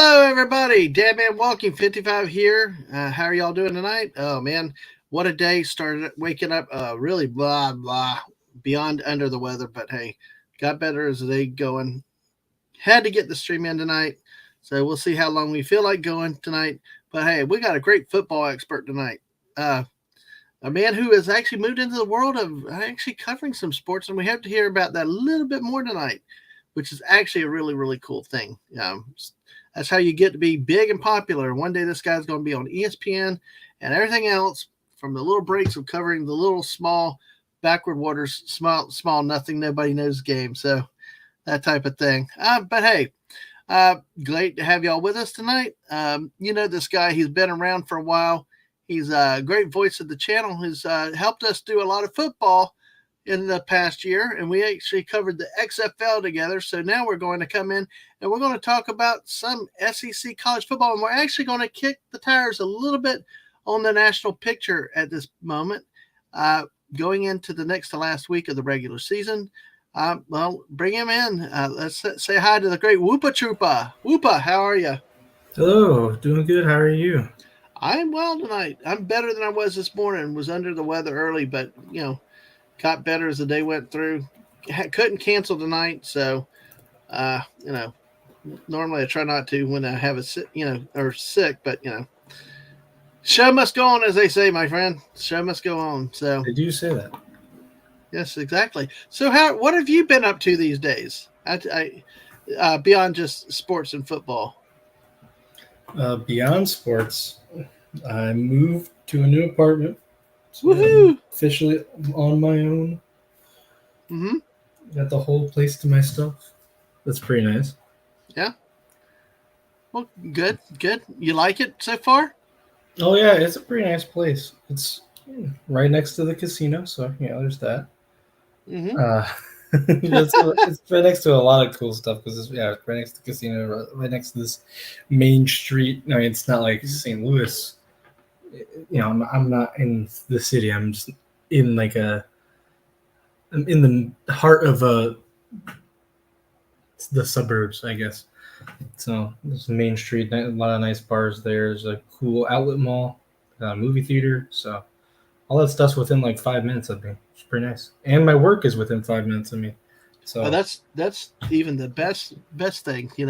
Hello, everybody. Dadman Walking 55 here. How are y'all doing tonight? Oh, man. What a day. Started waking up really blah, blah, beyond under the weather. But hey, got better as the day going. Had to get the stream in tonight. So we'll see how long we feel like going tonight. But hey, we got a great football expert tonight. Uh, a man who has actually moved into the world of actually covering some sports. And we have to hear about that a little bit more tonight, which is actually a really, really cool thing. That's how you get to be big and popular. One day this guy's going to be on ESPN and everything else, from the little breaks of covering the little small backward waters, small nothing, nobody knows game. So that type of thing. But hey, great to have y'all with us tonight. You know this guy, he's been around for a while. He's a great voice of the channel. He's helped us do a lot of football in the past year, and we actually covered the XFL together. So now we're going to come in and we're going to talk about some SEC college football, and we're actually going to kick the tires a little bit on the national picture at this moment, going into the next to last week of the regular season. Well, bring him in. Let's say hi to the great Whoopa Troopa. Whoopa, how are you? Hello, doing good. How are you? I'm well tonight. I'm better than I was this morning. Was under the weather early, but got better as the day went through. Couldn't cancel tonight, so normally I try not to when I have or sick, but show must go on, as they say, my friend. Show must go on. So Did you say that? yes, exactly. So what have you been up to these days? Beyond just sports and football. Beyond sports, I moved to a new apartment. So I'm Woohoo! officially on my own. Mm-hmm. Got the whole place to myself. That's pretty nice. Yeah. Well, good. You like it so far? Oh yeah, it's a pretty nice place. It's right next to the casino, so there's that. Mm-hmm. Uh, it's right next to a lot of cool stuff because it's right next to the casino, right next to this main street. I mean, it's not like St. Louis. I'm not in the city. I'm just in I'm in the heart of the suburbs, I guess. So there's a main street, a lot of nice bars there. There's a cool outlet mall, movie theater. So all that stuff's within like 5 minutes of me. It's pretty nice. And my work is within 5 minutes of me. Oh, So that's even the best thing, so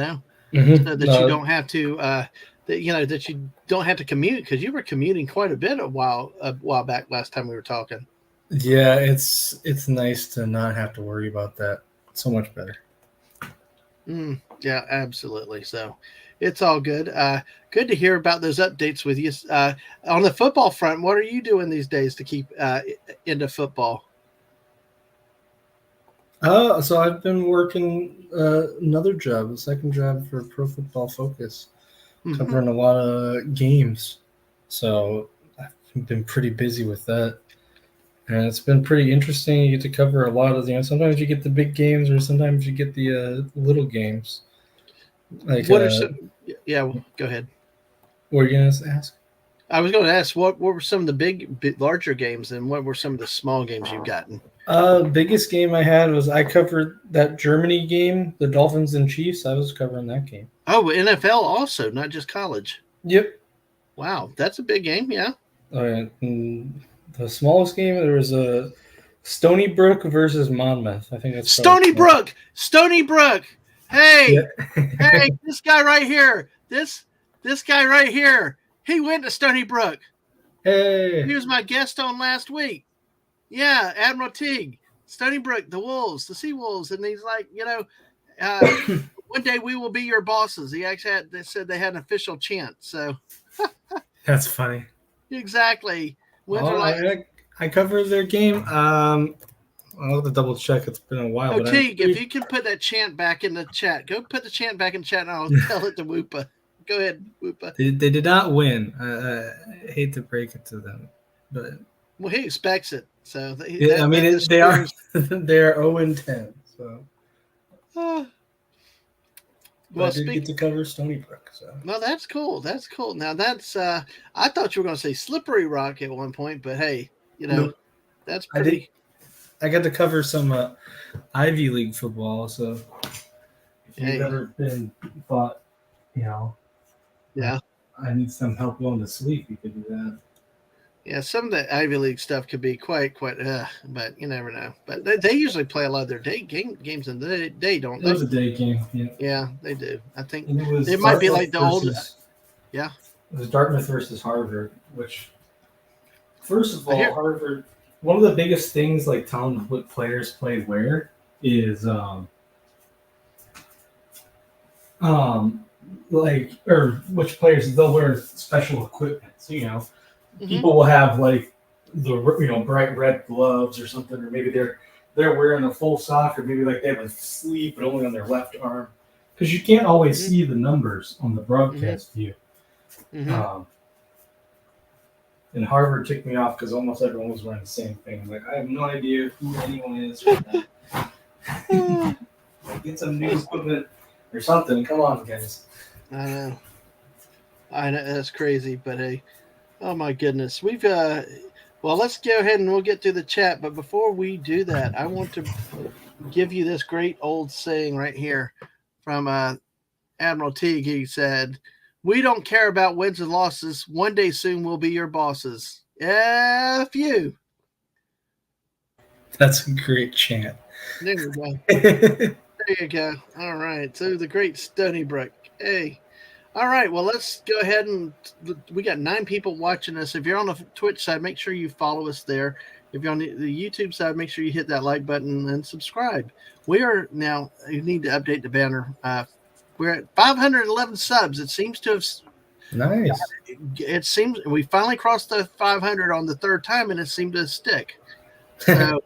mhm. that you don't have to that you don't have to commute, because you were commuting quite a bit a while back last time we were talking. Yeah, it's nice to not have to worry about that. So much better. Yeah, absolutely. So it's all good. Good to hear about those updates with you. On the football front, what are you doing these days to keep into football? So I've been working another job, a second job for Pro Football Focus, Mm-hmm. covering a lot of games. So I've been pretty busy with that. And it's been pretty interesting. You get to cover a lot of, sometimes you get the big games or sometimes you get the little games. Like, What are some? Yeah, go ahead. what are you going to ask? I was going to ask what were some of the larger games, and what were some of the small games you've gotten? Biggest game I had was I covered that Germany game, the Dolphins and Chiefs. I was covering that game. Oh, NFL also, not just college. Yep. Wow, that's a big game. Yeah. The smallest game, there was a Stony Brook versus Monmouth. I think that's Stony Brook. Stony Brook. Hey, Yeah. hey, this guy right here. This guy right here. He went to Stony Brook. Hey. He was my guest on last week. Yeah, Admiral Teague, Stony Brook, the Wolves, the Sea Wolves, and he's like, one day we will be your bosses. He actually they said they had an official chant. So That's funny. exactly. Oh, I covered their game. I'll have to double check. It's been a while. Oh, Teague, if you can put that chant back in the chat, go put the chant back in the chat, and I'll tell it to Whoopa. Go ahead, Whoopa. They did not win. I hate to break it to them, but Well, he expects it. So they are they're 0-10. So well, I did get to cover Stony Brook. So well, that's cool. That's cool. Now that's I thought you were going to say Slippery Rock at one point, but hey, Nope. that's pretty. I got to cover some Ivy League football. So if you've ever been thought, Yeah. I need some help going to sleep. You could do that. Yeah, some of the Ivy League stuff could be quite, but you never know. But they usually play a lot of their games in the day, don't It they? was a day game. Yeah, Yeah, they do. I think and it was it might be like Dartmouth the old. versus Yeah, it was Dartmouth versus Harvard. Which, first of I all, hear. Harvard. One of the biggest things, like telling what players play where, is um like or which players they'll wear special equipment. So Hmm. people will have like the bright red gloves or something, or maybe they're wearing a full sock, or maybe like they have a sleeve but only on their left arm, because you can't always Hmm. see the numbers on the Hmm. broadcast view. Hmm. Um, and Harvard ticked me off because almost everyone was wearing the same thing. I'm like, I have no idea who anyone is right now. Like, get some new equipment or something. Come on, guys. I know. I know that's crazy, but hey, oh my goodness, we've well, let's go ahead and we'll get through the chat. But before we do that, I want to give you this great old saying right here from Admiral Teague. He said, "We don't care about wins and losses. One day soon we'll be your bosses." F you. That's a great chant. There you go. There you go. All right. So the great Stony Brook. Hey. All right. Well, let's go ahead and we got 9 people watching us. If you're on the Twitch side, make sure you follow us there. If you're on the YouTube side, make sure you hit that like button and subscribe. We are now. You need to update the banner. We're at 511 subs. It seems to have. Nice. It seems we finally crossed the 500 on the third time, and it seemed to stick. So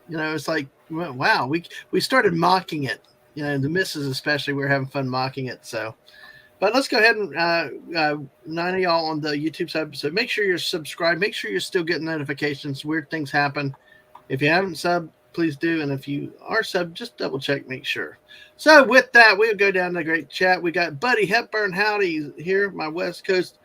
it's like wow. We started mocking it. The misses especially. We were having fun mocking it. So. But let's go ahead and 9 of y'all on the YouTube side. So make sure you're subscribed. Make sure you're still getting notifications. Weird things happen. If you haven't subbed, please do. And if you are subbed, just double check, make sure. So with that, we'll go down to the great chat. We got Buddy Hepburn Howdy here, my West Coast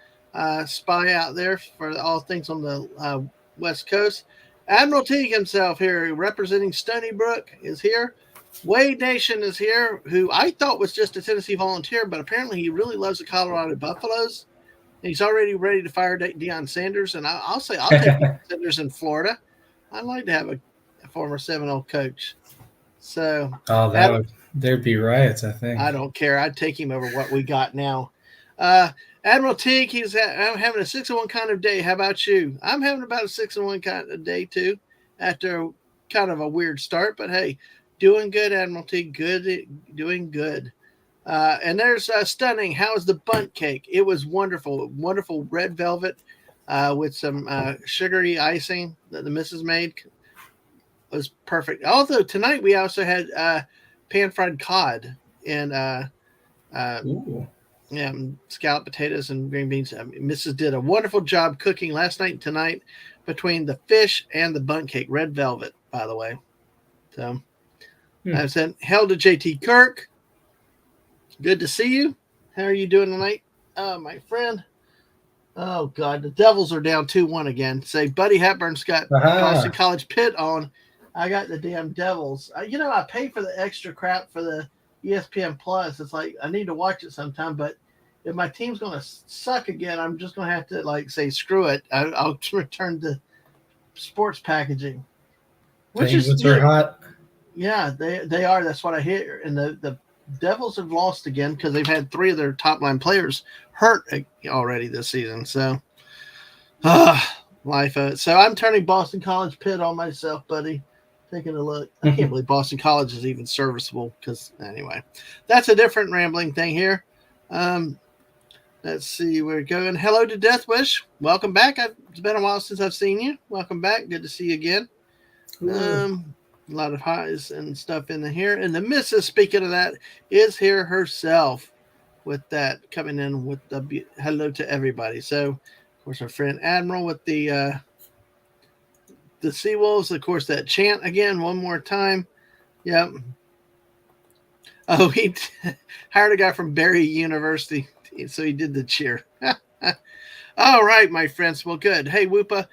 spy out there for all things on the West Coast. Admiral Teague himself here, representing Stony Brook, is here. Wade Nation is here, who I thought was just a Tennessee Volunteer, but apparently he really loves the Colorado Buffaloes. He's already ready to fire Deion Sanders, and I'll say I'll take Deion Sanders in Florida. I'd like to have a former Seminole coach. So, there'd be riots, I think. I don't care. I'd take him over what we got now. Admiral Teague, I'm having a 6-1 kind of day. How about you? I'm having about a 6-1 kind of day too, after kind of a weird start, but hey. Doing good, Admiralty. Good, doing good. And there's stunning. How's the bunt cake? It was wonderful. Wonderful red velvet with some sugary icing that the missus made. It was perfect. Although tonight we also had pan fried cod and scalloped potatoes and green beans. Mrs. did a wonderful job cooking last night and tonight between the fish and the bunt cake. Red velvet, by the way. So. I said, hell to JT Kirk. Good to see you. How are you doing tonight, my friend? Oh, God. The Devils are down 2-1 again. Say, Buddy Hepburn's got Boston College Pitt on. I got the damn Devils. I pay for the extra crap for the ESPN Plus. It's like I need to watch it sometime, but if my team's going to suck again, I'm just going to have to, say, screw it. I'll return to sports packaging. Penguins are hot. Yeah, they are. That's what I hear. And the Devils have lost again because they've had 3 of their top line players hurt already this season. So, life of it. So I'm turning Boston College Pitt on myself, buddy. Taking a look. I can't believe Boston College is even serviceable because, anyway, that's a different rambling thing here. Let's see where we're going. Hello to Death Wish. Welcome back. It's been a while since I've seen you. Welcome back. Good to see you again. A lot of highs and stuff in here. And the missus, speaking of that, is here herself with that, coming in with the hello to everybody. So, of course, our friend Admiral with the Seawolves. Of course, that chant again one more time. Yep. Oh, he hired a guy from Barry University, so he did the cheer. All right, my friends. Well, good. Hey, Whoopa.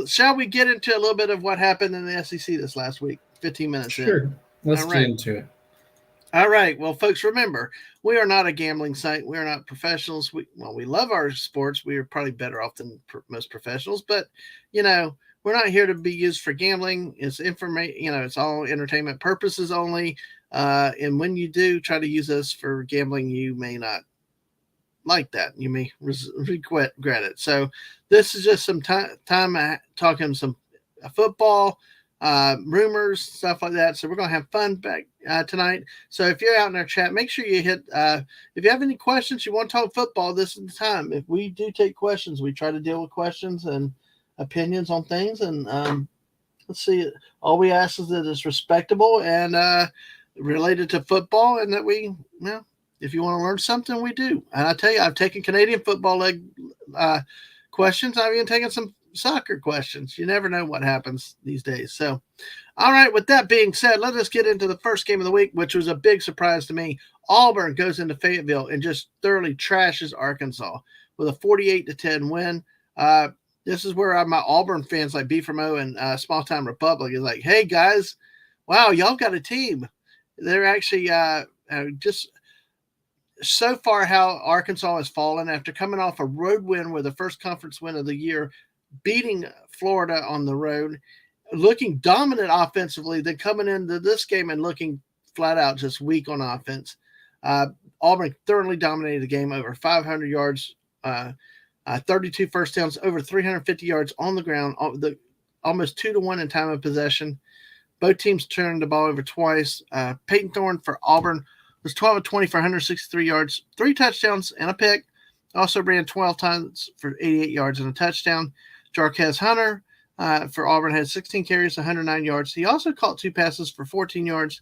Shall we get into a little bit of what happened in the SEC this last week? 15 minutes in. Sure. Let's get into it. All right. Well, folks, remember, we are not a gambling site. We are not professionals. We love our sports. We are probably better off than most professionals, but you know, we're not here to be used for gambling. It's information. It's all entertainment purposes only. And when you do try to use us for gambling, you may not like that. You may regret it. So this is just some time talking some football, rumors, stuff like that. So we're gonna have fun back tonight. So if you're out in our chat, make sure you hit. If you have any questions, you want to talk football, this is the time. If we do take questions, we try to deal with questions and opinions on things. And let's see, all we ask is that it's respectable and related to football, and that we, if you want to learn something, we do. And I tell you, I've taken Canadian football leg questions. I've even taken some soccer questions. You never know what happens these days. So, all right, with that being said, let us get into the first game of the week, which was a big surprise to me. Auburn goes into Fayetteville and just thoroughly trashes Arkansas with a 48-10 win. This is where my Auburn fans like B from O and Small Time Republic is like, hey, guys, wow, y'all got a team. They're actually just so far how Arkansas has fallen after coming off a road win with the first conference win of the year, beating Florida on the road, looking dominant offensively, then coming into this game and looking flat out just weak on offense. Auburn thoroughly dominated the game, over 500 yards, 32 first downs, over 350 yards on the ground, almost 2-1 in time of possession. Both teams turned the ball over twice. Peyton Thorne for Auburn was 12 of 20 for 163 yards, 3 touchdowns, and a pick. Also ran 12 times for 88 yards and a touchdown. Jarquez Hunter for Auburn had 16 carries, 109 yards. He also caught 2 passes for 14 yards.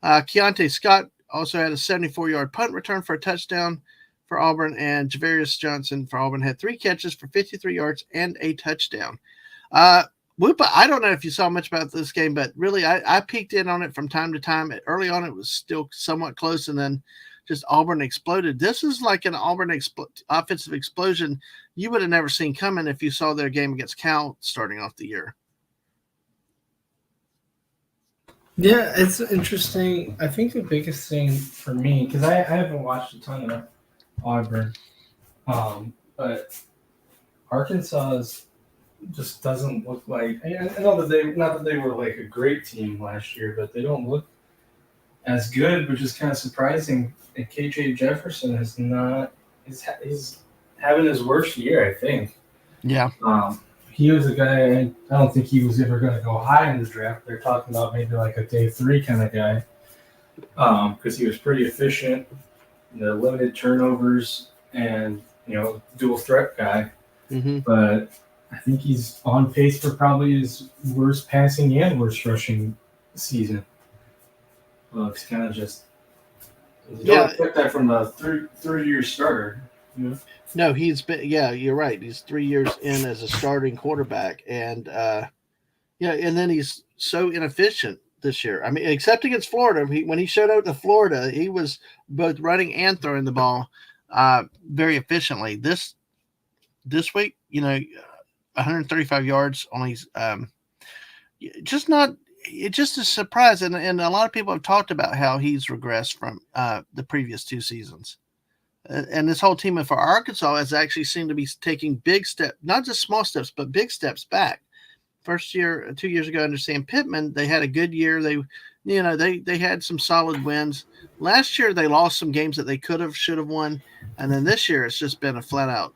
Keontae Scott also had a 74-yard punt return for a touchdown for Auburn, and Javarius Johnson for Auburn had 3 catches for 53 yards and a touchdown. Whoopa, I don't know if you saw much about this game, but really I peeked in on it from time to time. Early on, it was still somewhat close, and then just Auburn exploded. This is like an Auburn offensive explosion you would have never seen coming if you saw their game against Cal starting off the year. Yeah, it's interesting. I think the biggest thing for me, because I haven't watched a ton of Auburn, but Arkansas just doesn't look like. I know that not that they were like a great team last year, but they don't look as good, which is kind of surprising. And KJ Jefferson is not. He's having his worst year, I think. Yeah. He was a guy. I don't think he was ever going to go high in the draft. They're talking about maybe like a day 3 kind of guy, because he was pretty efficient, limited turnovers, and dual threat guy. Mm-hmm. But I think he's on pace for probably his worst passing and worst rushing season. Well, it's kind of just don't expect that from a third-year starter. No, he's been. Yeah, you're right. He's 3 years in as a starting quarterback, and and then he's so inefficient this year. I mean, except against Florida, when he showed up to Florida, he was both running and throwing the ball very efficiently. This week, 135 yards, only just not. It's just a surprise, and a lot of people have talked about how he's regressed from the previous 2 seasons. And this whole team for Arkansas has actually seemed to be taking big steps, not just small steps, but big steps back. First year, 2 years ago under Sam Pittman, they had a good year. They had some solid wins. Last year, they lost some games that they should have won. And then this year, it's just been a flat out,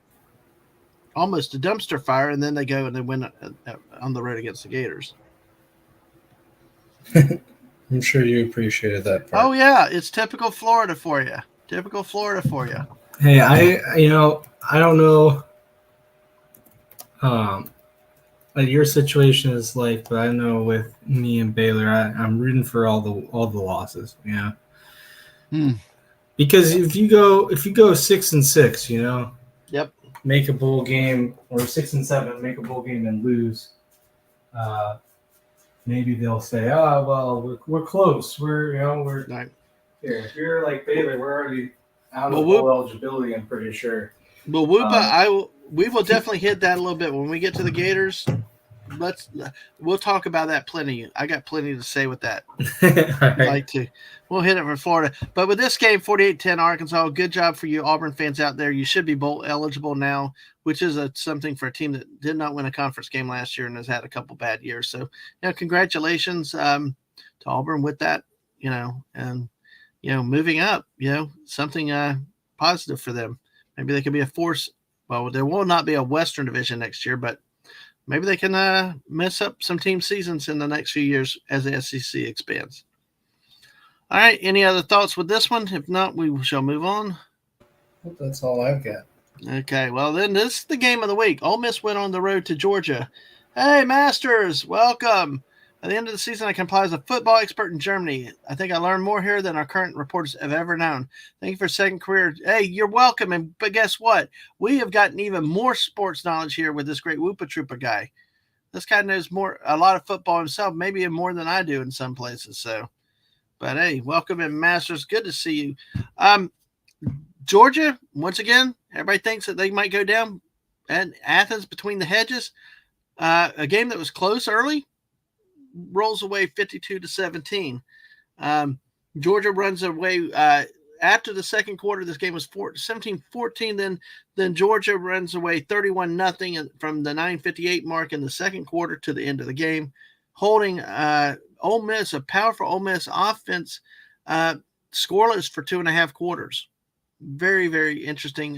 almost a dumpster fire. And then they go and they win on the road against the Gators. I'm sure you appreciated that part. Oh, yeah. It's typical Florida for you. Hey, I don't know what your situation is like, but I know with me and Baylor, I'm rooting for all the losses. Because if you go 6-6, yep, make a bowl game, or 6-7, make a bowl game and lose. Maybe they'll say, "Oh, well, we're close. We're right." If you're like Baylor, we're already out of bowl eligibility, I'm pretty sure. Well, Whoopa, we will definitely hit that a little bit when we get to the Gators. let's we'll talk about that plenty. I got plenty to say with that. All Like right. to, we'll hit it for Florida. But with this game, 48-10 Arkansas, good job for you Auburn fans out there. You should be bowl eligible now, which is something for a team that did not win a conference game last year and has had a couple bad years. So, congratulations to Auburn with that, and moving up, something positive for them. Maybe they could be a force. Well, there will not be a Western division next year, but maybe they can mess up some team seasons in the next few years as the SEC expands. All right. Any other thoughts with this one? If not, we shall move on. Well, that's all I've got. Okay. Well, then this is the game of the week. Ole Miss went on the road to Georgia. Hey, Masters, welcome. At the end of the season, I can apply as a football expert in Germany. I think I learned more here than our current reporters have ever known. Thank you for a second career. Hey, you're welcome. But guess what? We have gotten even more sports knowledge here with this great Whoopa Troopa guy. This guy knows a lot of football himself, maybe more than I do in some places. So, but hey, welcome in, Masters. Good to see you. Georgia, once again, everybody thinks that they might go down at Athens between the hedges. A game that was close early rolls away 52-17. Georgia runs away after the second quarter. This game was 17-14. Then Georgia runs away 31-0 from the 9:58 mark in the second quarter to the end of the game, holding Ole Miss, a powerful Ole Miss offense, scoreless for 2.5 quarters. Very, very interesting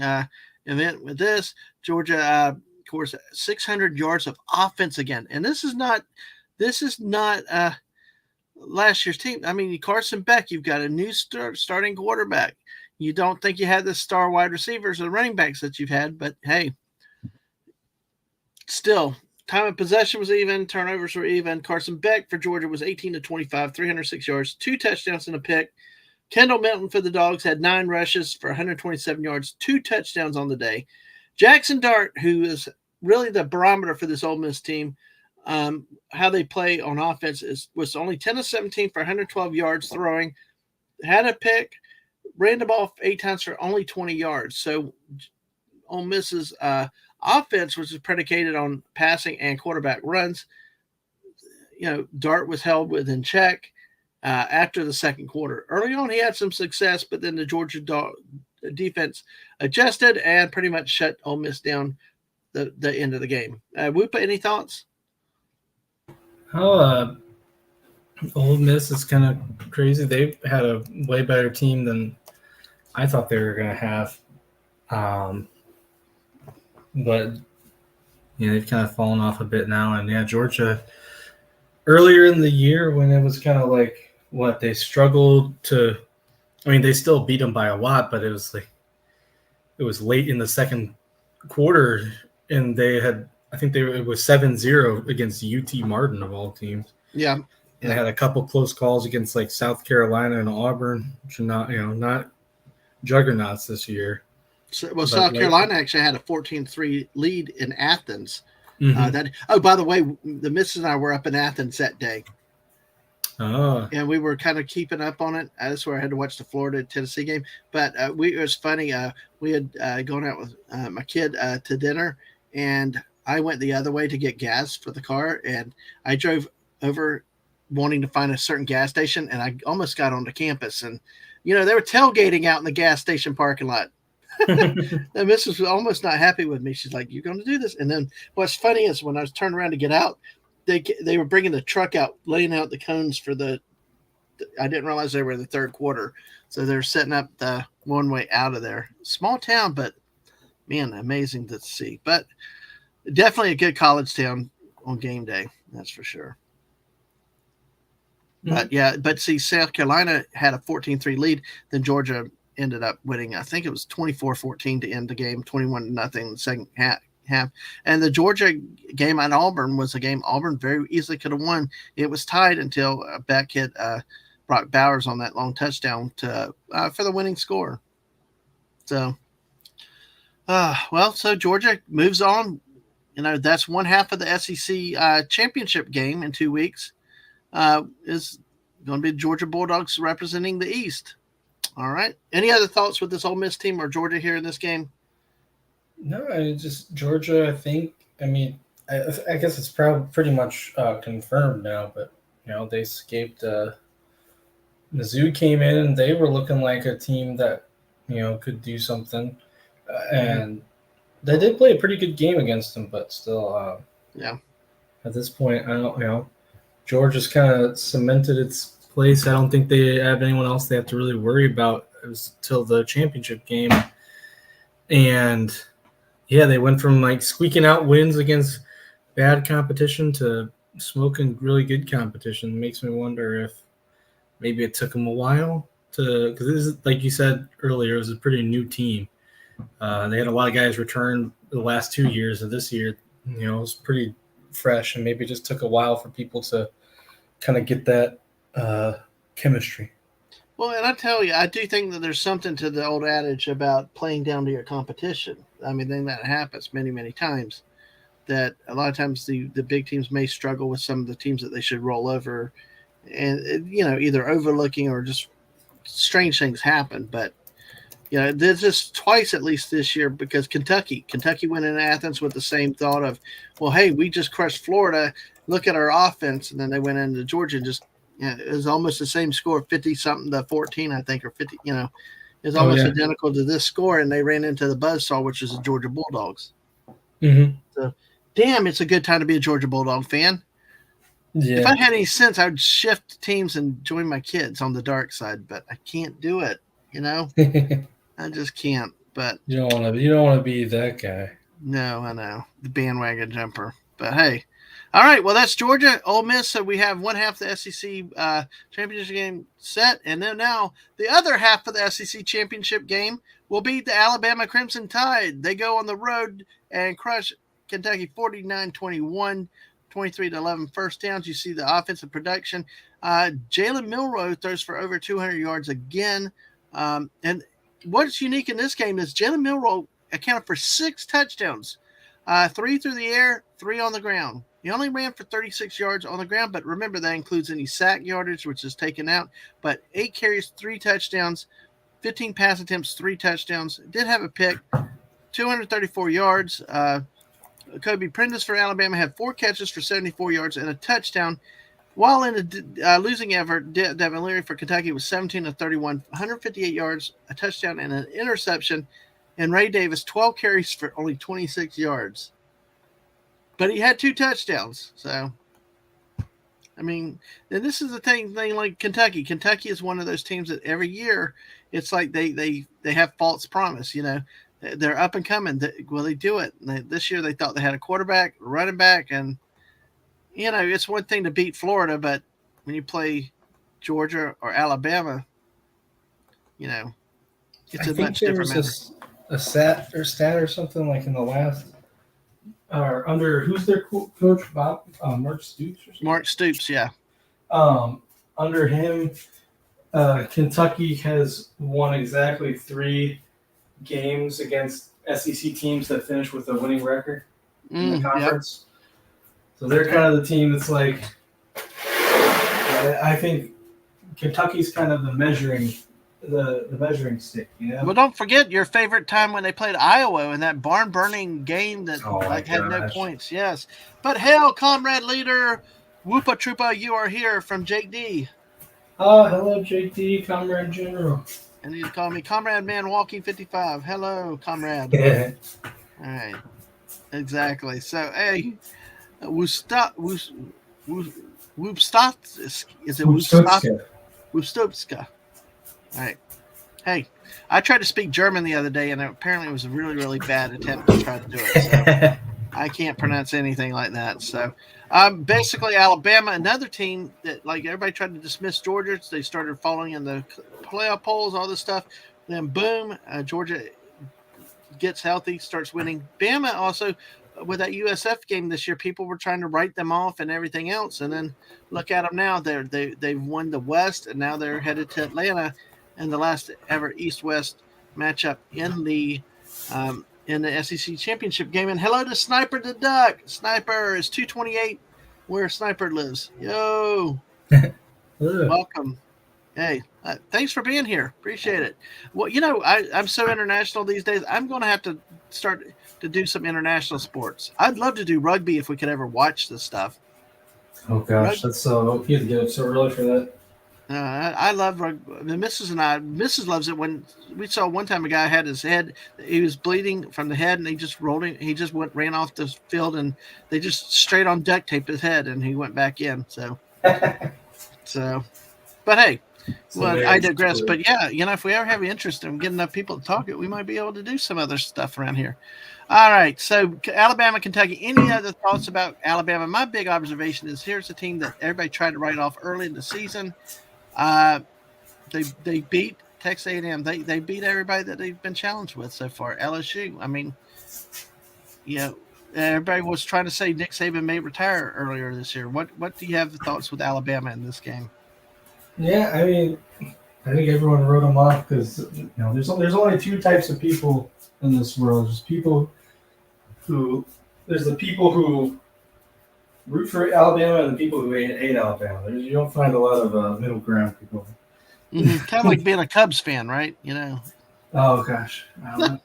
event with this. Georgia, of course, 600 yards of offense again, and this is not last year's team. I mean, Carson Beck, you've got a new starting quarterback. You don't think you had the star wide receivers or running backs that you've had, but hey, still, time of possession was even, turnovers were even. Carson Beck for Georgia was 18-25, 306 yards, 2 touchdowns and a pick. Kendall Milton for the Dogs had 9 rushes for 127 yards, 2 touchdowns on the day. Jackson Dart, who is really the barometer for this Ole Miss team, how they play on offense was only 10-17 for 112 yards throwing, had a pick, ran the ball 8 times for only 20 yards. So Ole Miss's offense, which is predicated on passing and quarterback runs, Dart was held within check after the second quarter. Early on, he had some success, but then the Georgia defense adjusted and pretty much shut Ole Miss down the end of the game. Whoopa, any thoughts? Ole Miss is kind of crazy. They've had a way better team than I thought they were going to have. But they've kind of fallen off a bit now. And Georgia, earlier in the year when it was kind of like they struggled to. I mean, they still beat them by a lot, but it was late in the second quarter, and they had. I think it was 7-0 against UT Martin of all teams. Yeah. And they had a couple close calls against like South Carolina and Auburn, which are not juggernauts this year. South Carolina actually had a 14-3 lead in Athens. Mm-hmm. By the way, the Misses and I were up in Athens that day. Oh. And we were kind of keeping up on it. That's where I had to watch the Florida-Tennessee game. But it was funny. We had gone out with my kid to dinner, and I went the other way to get gas for the car, and I drove over wanting to find a certain gas station, and I almost got onto campus. And, they were tailgating out in the gas station parking lot. The missus was almost not happy with me. She's like, "You're going to do this?" And then what's funny is when I was turning around to get out, they were bringing the truck out, laying out the cones for I didn't realize they were in the third quarter. So they're setting up the one way out of there. Small town, but, man, amazing to see. But definitely a good college town on game day. That's for sure. Mm-hmm. But see, South Carolina had a 14-3 lead. Then Georgia ended up winning. I think it was 24-14 to end the game, 21-0 in the second half. And the Georgia game at Auburn was a game Auburn very easily could have won. It was tied until Beck hit Brock Bowers on that long touchdown for the winning score. So, so Georgia moves on. That's one half of the SEC championship game in 2 weeks. Is going to be the Georgia Bulldogs representing the East. All right. Any other thoughts with this Ole Miss team or Georgia here in this game? No, just Georgia. I think. I mean, I guess it's probably pretty much confirmed now. But they escaped. Mizzou came in and they were looking like a team that could do something, and they did play a pretty good game against them. But still, Yeah. at this point, I don't. Georgia's kind of cemented its place. I don't think they have anyone else they have to really worry about until the championship game. And yeah, they went from like squeaking out wins against bad competition to smoking really good competition. It makes me wonder if maybe it took them a while to, because this is, like you said earlier, it was a pretty new team. They had a lot of guys return the last 2 years, and this year, it was pretty fresh, and maybe it just took a while for people to kind of get that chemistry. Well, and I tell you, I do think that there's something to the old adage about playing down to your competition. I mean, then that happens many, many times. That a lot of times the big teams may struggle with some of the teams that they should roll over, and either overlooking or just strange things happen. But there's just twice at least this year because Kentucky went in Athens with the same thought of, well, hey, we just crushed Florida. Look at our offense, and then they went into Georgia and just it was almost the same score, 50 something to 14, I think, or 50. It's almost identical to this score, and they ran into the buzzsaw, which is the Georgia Bulldogs. Mm-hmm. So, damn, it's a good time to be a Georgia Bulldog fan. Yeah. If I had any sense, I would shift teams and join my kids on the dark side, but I can't do it. I just can't. But you don't want to be that guy. No, I know, the bandwagon jumper. But hey, all right. Well, that's Georgia, Ole Miss. So we have one half of the SEC championship game set, and then now the other half of the SEC championship game will be the Alabama Crimson Tide. They go on the road and crush Kentucky 49-21. 23-11 first downs. You see the offensive production. Jalen Milroe throws for over 200 yards again. And what's unique in this game is Jalen Milroe accounted for 6 touchdowns, 3 through the air, 3 on the ground. He only ran for 36 yards on the ground, but remember that includes any sack yardage, which is taken out. But 8 carries, 3 touchdowns, 15 pass attempts, 3 touchdowns. Did have a pick, 234 yards. Kobe Prentice for Alabama had 4 catches for 74 yards and a touchdown. While in a losing effort, Devin Leary for Kentucky was 17 of 31, 158 yards, a touchdown, and an interception. And Ray Davis, 12 carries for only 26 yards. But he had 2 touchdowns. So, I mean, and this is the thing like Kentucky. Kentucky is one of those teams that every year it's like they have false promise, They're up and coming. Will they do it? This year they thought they had a quarterback, a running back, and it's one thing to beat Florida, but when you play Georgia or Alabama, it's a much different matter. A stat or something like in the last or under who's their coach? Bob Mark Stoops or something? Mark Stoops, yeah. Under him, Kentucky has won exactly 3 games against SEC teams that finish with a winning record in the conference. Yep. So they're kind of the team that's like, I think Kentucky's kind of the measuring stick, Well, don't forget your favorite time when they played Iowa in that barn-burning game that had no points. Yes. But hail, comrade leader, Whoopa Troopa, you are here from Jake D. Hello, Jake D, comrade general. And you call me Comrade Man Walking 55. Hello, comrade. Yeah. All right. Exactly. So, hey, Woostopska. Is it Woostopska? Woostopska. All right. Hey, I tried to speak German the other day, and apparently it was a really, really bad attempt to try to do it. So I can't pronounce anything like that. So, basically, Alabama, another team that, like, everybody tried to dismiss Georgia. They started falling in the playoff polls, all this stuff. Then, boom, Georgia gets healthy, starts winning. Bama also, with that USF game this year, people were trying to write them off and everything else. And then look at them now. They've won the West, and now they're headed to Atlanta in the last ever East-West matchup in the SEC championship game. And hello to Sniper the Duck. Sniper is 228 where Sniper lives. Yo. Welcome. Hey, thanks for being here. Appreciate it. Well, I'm so international these days. I'm going to have to start to do some international sports. I'd love to do rugby if we could ever watch this stuff. Oh gosh, Rug, that's so you have to get up so early for that. I love rugby. The missus and I, missus loves it. When we saw one time a guy had his head, he was bleeding from the head, and he just rolled him. He just ran off the field, and they just straight on duct taped his head, and he went back in. So, but hey, So well, very I digress. excited. But yeah, if we ever have interest in getting enough people to talk it, we might be able to do some other stuff around here. All right. So Alabama, Kentucky. Any other thoughts about Alabama? My big observation is here's a team that everybody tried to write off early in the season. Uh, they beat Texas A&M. They beat everybody that they've been challenged with so far. LSU. I mean, you know, everybody was trying to say Nick Saban may retire earlier this year. What do you have thoughts with Alabama in this game? Yeah, I mean, I think everyone wrote them off because there's only two types of people in this world. Who there's the people who root for Alabama and the people who hate Alabama. You don't find a lot of middle ground people. Kind of like being a Cubs fan, right? Oh gosh,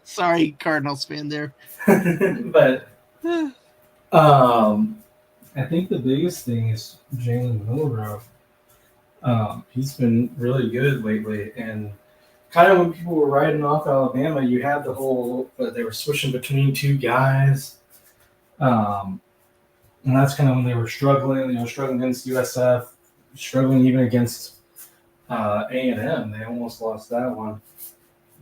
Sorry, Cardinals fan there. but I think the biggest thing is Jalen Milroe. He's been really good lately, and kind of when people were riding off Alabama, you had the whole they were switching between two guys, and that's kind of when they were struggling. Struggling against USF, struggling even against A&M. They almost lost that one.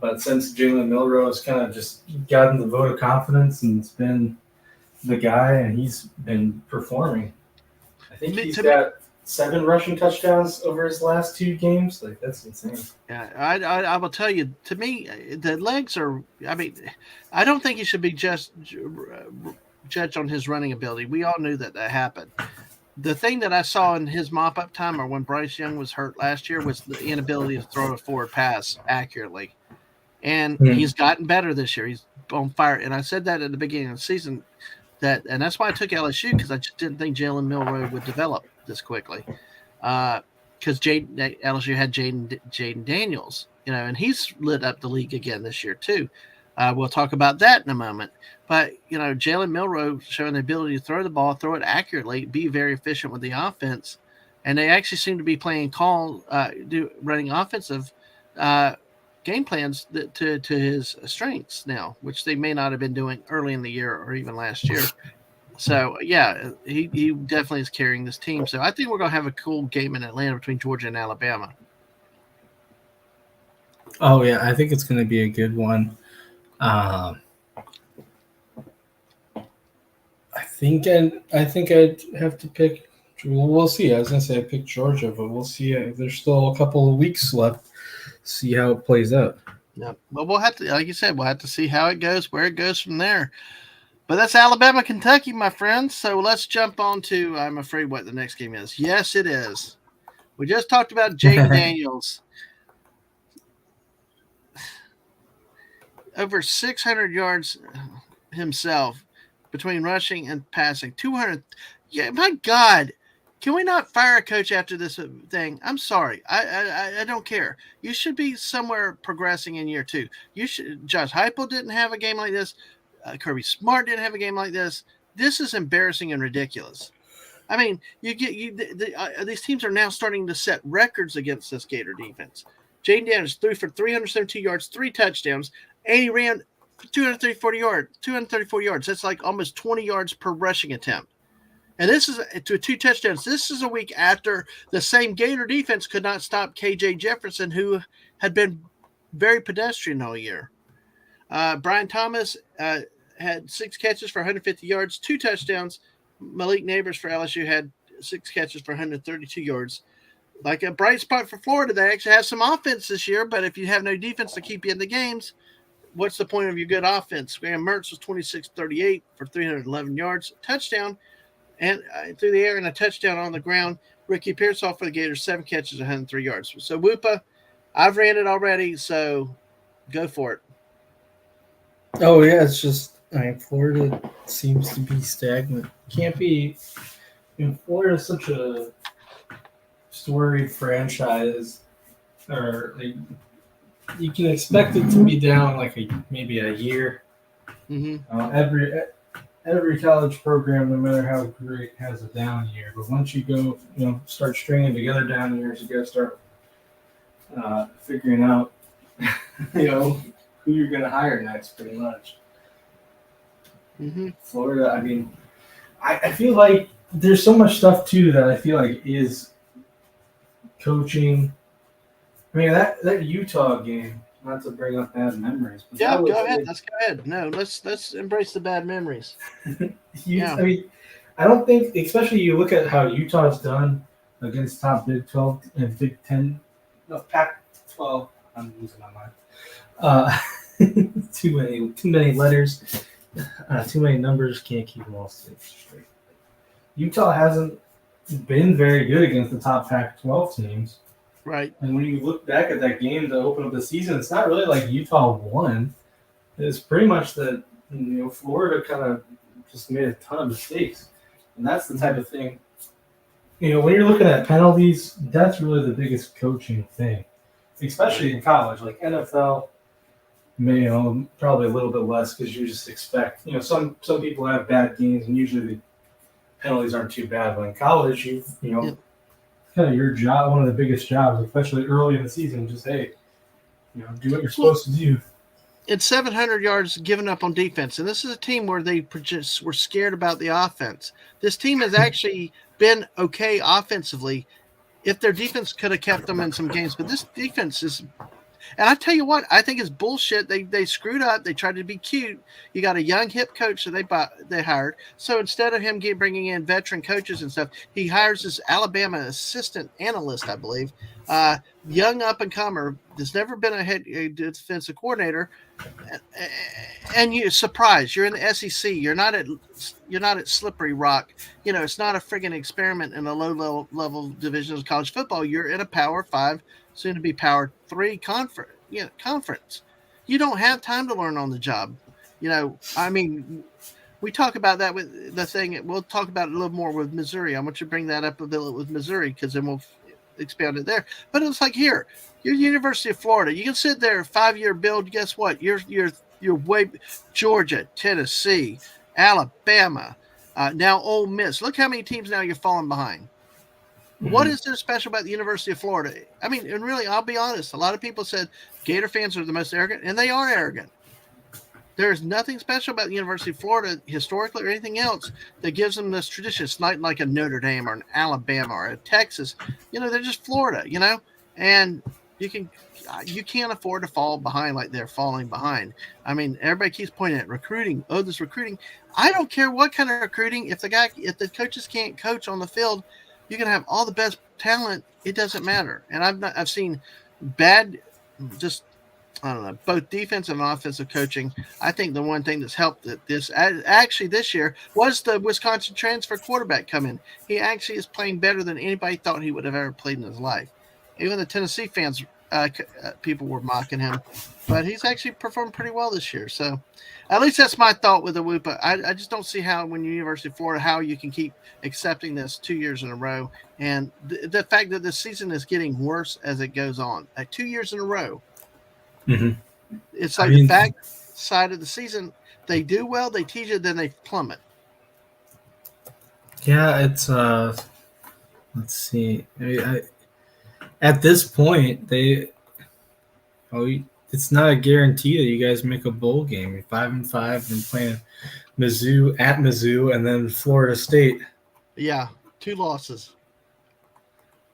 But since Jalen Milroe has kind of just gotten the vote of confidence and it's been the guy, and he's been performing. I think he's got 7 rushing touchdowns over his last 2 games. Like, that's insane. Yeah, I will tell you. To me, the legs are. I mean, I don't think he should be just judged on his running ability. We all knew that happened. The thing that I saw in his mop-up time, or when Bryce Young was hurt last year, was the inability to throw a forward pass accurately. And he's gotten better this year. He's on fire. And I said that at the beginning of the season, and that's why I took LSU, because I just didn't think Jalen Milroe would develop this quickly. Because LSU had Jaden Daniels, and he's lit up the league again this year too. We'll talk about that in a moment. But Jalen Milroe showing the ability to throw the ball, throw it accurately, be very efficient with the offense, and they actually seem to be playing running offensive game plans to his strengths now, which they may not have been doing early in the year or even last year. So yeah, he definitely is carrying this team. So I think we're gonna have a cool game in Atlanta between Georgia and Alabama. Oh yeah, I think it's gonna be a good one. I think I'd have to pick. Well, we'll see. I was gonna say I picked Georgia, but we'll see. There's still a couple of weeks left. See how it plays out. Yeah, well, we'll have to, like you said, we'll have to see how it goes, where it goes from there. But that's Alabama, Kentucky, my friends. So let's jump on to, I'm afraid, what the next game is. Yes, it is. We just talked about Jaden Daniels. Over 600 yards himself between rushing and passing. 200. Yeah, my God. Can we not fire a coach after this thing? I'm sorry. I don't care. You should be somewhere progressing in year 2. You should. Josh Heupel didn't have a game like this. Kirby Smart didn't have a game like this. This is embarrassing and ridiculous. I mean, these teams are now starting to set records against this Gator defense. Jaden Daniels threw for 372 yards, 3 touchdowns, and he ran 234 yards. That's like almost 20 yards per rushing attempt. And this is to 2 touchdowns. This is a week after the same Gator defense could not stop KJ Jefferson, who had been very pedestrian all year. Brian Thomas had 6 catches for 150 yards, 2 touchdowns. Malik Neighbors for LSU had 6 catches for 132 yards. Like a bright spot for Florida, they actually have some offense this year, but if you have no defense to keep you in the games, what's the point of your good offense? Graham Mertz was 26-38 for 311 yards, touchdown, and through the air and a touchdown on the ground. Ricky Pearsall for the Gators, 7 catches, 103 yards. So, Whoopa, I've ran it already, so go for it. Oh, yeah, it's just, Florida seems to be stagnant. Can't be, Florida's such a storied franchise, or like, you can expect it to be down like maybe a year. Mm-hmm. Every college program, no matter how great, has a down year. But once you go, start stringing together down years, you got to start figuring out, you know, who you're going to hire next, pretty much. Mm-hmm. Florida, I mean, I feel like there's so much stuff too that I feel like is coaching. I mean, that Utah game, not to bring up bad memories, but Yeah, that go was ahead. like, Let's go ahead. No, let's embrace the bad memories. Yeah. I mean, I don't think, especially you look at how Utah's done against top Big 12 and Big 10, no, Pac 12. I'm losing my mind. Uh, too many letters, too many numbers. Can't keep them all straight. Utah hasn't been very good against the top Pac-12 teams. Right. And when you look back at that game to open up the season, it's not really like Utah won. It's pretty much that Florida kind of just made a ton of mistakes, and that's the type of thing. When you're looking at penalties, that's really the biggest coaching thing, especially in college. Like NFL, probably a little bit less because you just expect. Some people have bad games, and usually the penalties aren't too bad. But in college, Yeah. kind of your job, one of the biggest jobs, especially early in the season, just hey, do what you're Well, supposed to do. it's 700 yards given up on defense, and this is a team where they just were scared about the offense. This team has actually been okay offensively if their defense could have kept them in some games, but this defense is. And I tell you what, I think it's bullshit. They screwed up. They tried to be cute. You got a young hip coach that they hired. So instead of him bringing in veteran coaches and stuff, he hires this Alabama assistant analyst, I believe, young up and comer. There's never been a defensive coordinator, and you surprise. You're in the SEC. You're not at Slippery Rock. It's not a friggin' experiment in a low level division of college football. You're in a Power 5, soon to be Power 3 conference. You don't have time to learn on the job. I mean, we talk about that with the thing. We'll talk about it a little more with Missouri. I want you to bring that up a bit with Missouri because then we'll expand it there. But it's like here, you're University of Florida. You can sit there 5-year build. Guess what? You're way Georgia, Tennessee, Alabama, now Ole Miss. Look how many teams now you're falling behind. What is there special about the University of Florida? I mean, and really, I'll be honest. A lot of people said Gator fans are the most arrogant, and they are arrogant. There is nothing special about the University of Florida historically or anything else that gives them this tradition. It's not like a Notre Dame or an Alabama or a Texas. They're just Florida, and you can't afford to fall behind like they're falling behind. I mean, everybody keeps pointing at recruiting. Oh, this recruiting. I don't care what kind of recruiting. If the coaches can't coach on the field, you can have all the best talent. It doesn't matter. And I've seen bad, just I don't know, both defensive and offensive coaching. I think the one thing that's helped this year was the Wisconsin transfer quarterback come in. He actually is playing better than anybody thought he would have ever played in his life. Even the Tennessee fans, people were mocking him, but he's actually performed pretty well this year. So, at least that's my thought with the WUPA. I just don't see how, when you're University of Florida, how you can keep accepting this 2 years in a row, and the fact that the season is getting worse as it goes on. 2 years in a row. Mm-hmm. It's like the back side of the season, they do well, they tease you, then they plummet. Yeah, it's let's see. At this point, it's not a guarantee that you guys make a bowl game. You're 5-5 and playing Mizzou at Mizzou and then Florida State. Yeah, 2 losses.